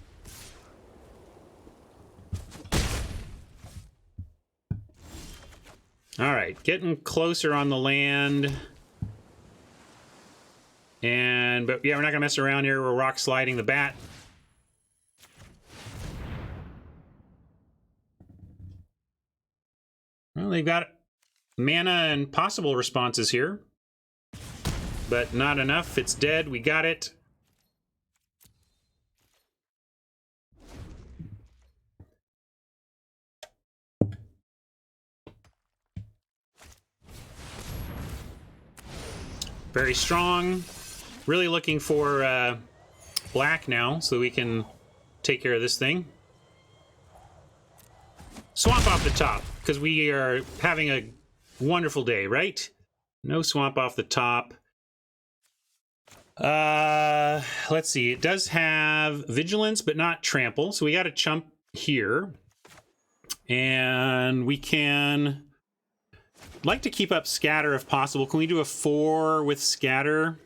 All right, getting closer on the land. But yeah, we're not gonna mess around here. We're rock sliding the bat. Well, they've got mana and possible responses here, but not enough. It's dead. We got it. Very strong. Really looking for black now so we can take care of this thing. Swamp off the top, because we are having a wonderful day, right? No swamp off the top. Let's see. It does have vigilance, but not trample. So we got to chump here. And we can like to keep up scatter if possible. Can we do a 4 with scatter?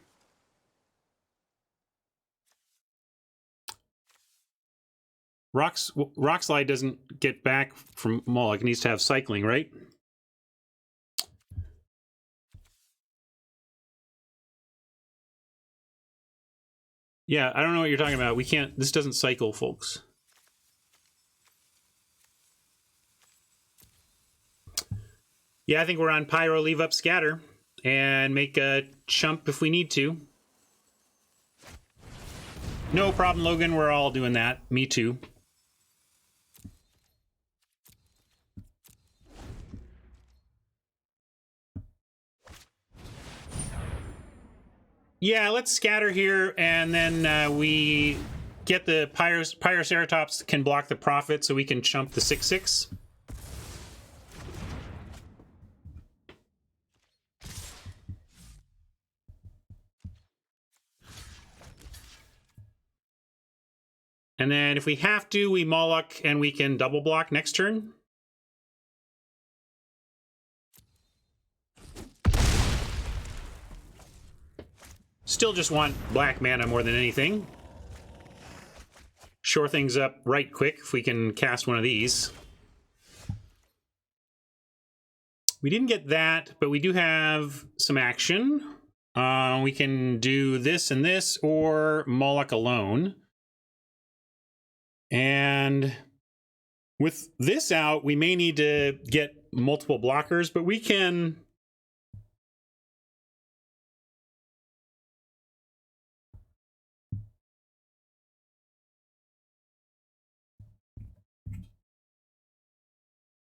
Rock Slide doesn't get back from Moloch. It needs to have cycling, right? Yeah, I don't know what you're talking about. We can't... This doesn't cycle, folks. Yeah, I think we're on Pyro, leave up scatter, and make a chump if we need to. No problem, Logan. We're all doing that. Me too. Yeah, let's scatter here, and then we get the Pyroceratops can block the Prophet, so we can chump the 6/6. And then if we have to, we Moloch, and we can double block next turn. Still just want black mana more than anything. Shore things up right quick if we can cast one of these. We didn't get that, but we do have some action. We can do this and this, or Moloch alone. And with this out, we may need to get multiple blockers, but we can...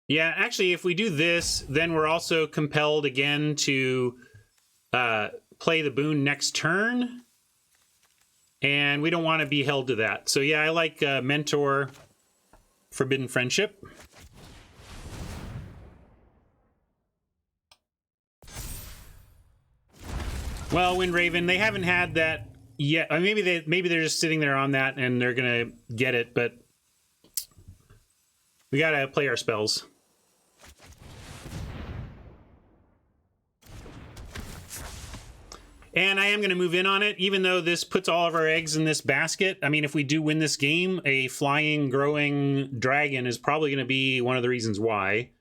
Yeah, actually, if we do this, then we're also compelled again to play the boon next turn. And we don't want to be held to that. So yeah, I like Mentor, Forbidden Friendship. Well, Wind Raven, they haven't had that yet. I mean, maybe they're just sitting there on that and they're gonna get it, but we gotta play our spells. And I am going to move in on it, even though this puts all of our eggs in this basket. I mean, if we do win this game, a flying, growing dragon is probably going to be one of the reasons why.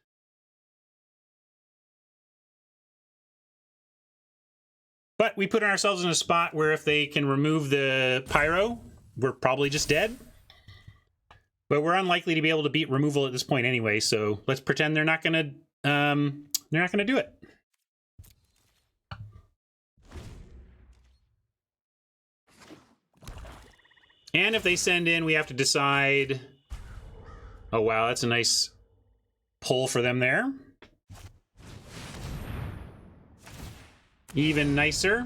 But we put ourselves in a spot where if they can remove the pyro, we're probably just dead. But we're unlikely to be able to beat removal at this point anyway, so let's pretend they're not going to do it. And if they send in, we have to decide... Oh, wow, that's a nice pull for them there. Even nicer.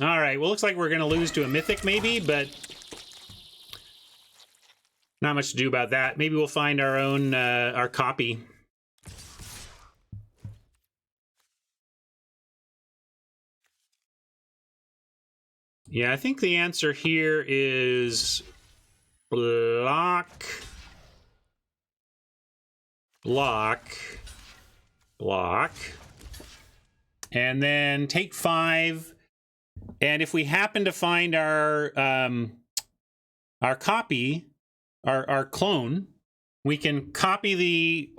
All right, well, looks like we're going to lose to a Mythic maybe, but not much to do about that. Maybe we'll find our own, our copy. Yeah, I think the answer here is block, and then take 5. And if we happen to find our copy, our clone, we can copy the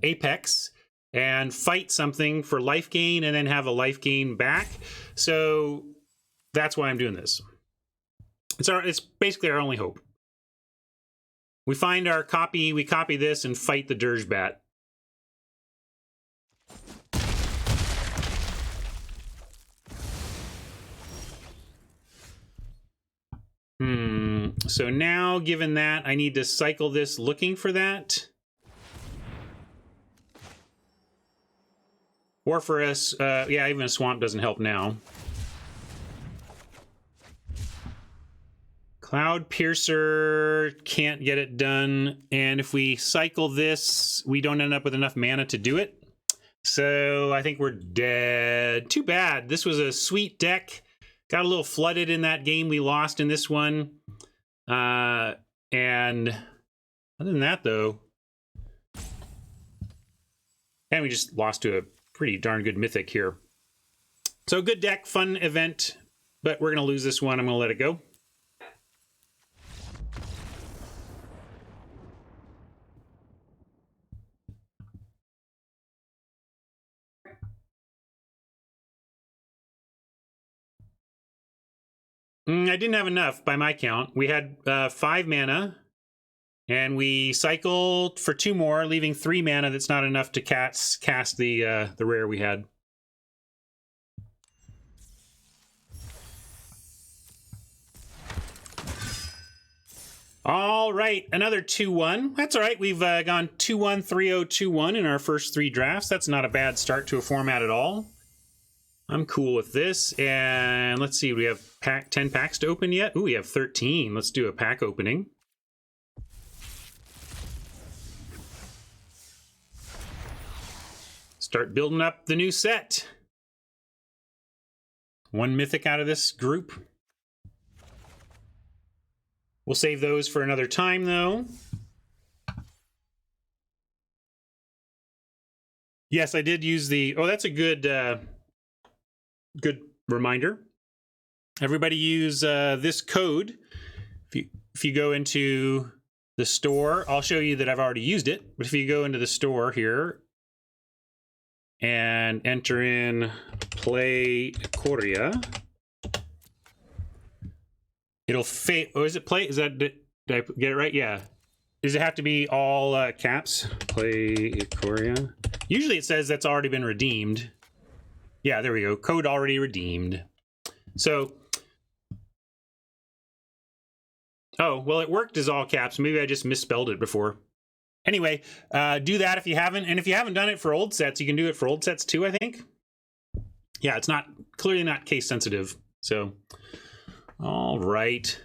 Apex and fight something for life gain and then have a life gain back. So that's why I'm doing this. It's basically our only hope. We find our copy, we copy this and fight the Dirge Bat. So now, given that, I need to cycle this looking for that. Or for us, yeah, even a swamp doesn't help now. Cloud Piercer can't get it done. And if we cycle this, we don't end up with enough mana to do it. So I think we're dead. Too bad. This was a sweet deck. Got a little flooded in that game we lost in this one. And other than that, though, and we just lost to a pretty darn good Mythic here. So good deck, fun event, but we're going to lose this one. I'm going to let it go. I didn't have enough by my count. We had 5 mana, and we cycled for 2 more, leaving 3 mana. That's not enough to cast the rare we had. All right, another 2-1. That's all right. We've gone 2-1, 3-0, 2-1 in our first 3 drafts. That's not a bad start to a format at all. I'm cool with this. And let's see, we have 10 packs to open yet? Ooh, we have 13. Let's do a pack opening. Start building up the new set. 1 Mythic out of this group. We'll save those for another time, though. Yes, I did use the... Oh, that's a good... good reminder. Everybody use this code. If you go into the store, I'll show you that I've already used it. But if you go into the store here and enter in play Ikoria, it'll fade. Oh, is it play? Is that, did I get it right? Yeah. Does it have to be all caps? Play Ikoria. Usually it says that's already been redeemed. Yeah, there we go. Code already redeemed. So, oh, well, it worked as all caps. Maybe I just misspelled it before. Anyway, do that if you haven't. And if you haven't done it for old sets, you can do it for old sets too, I think. yeah, it's not clearly not case sensitive. So, all right.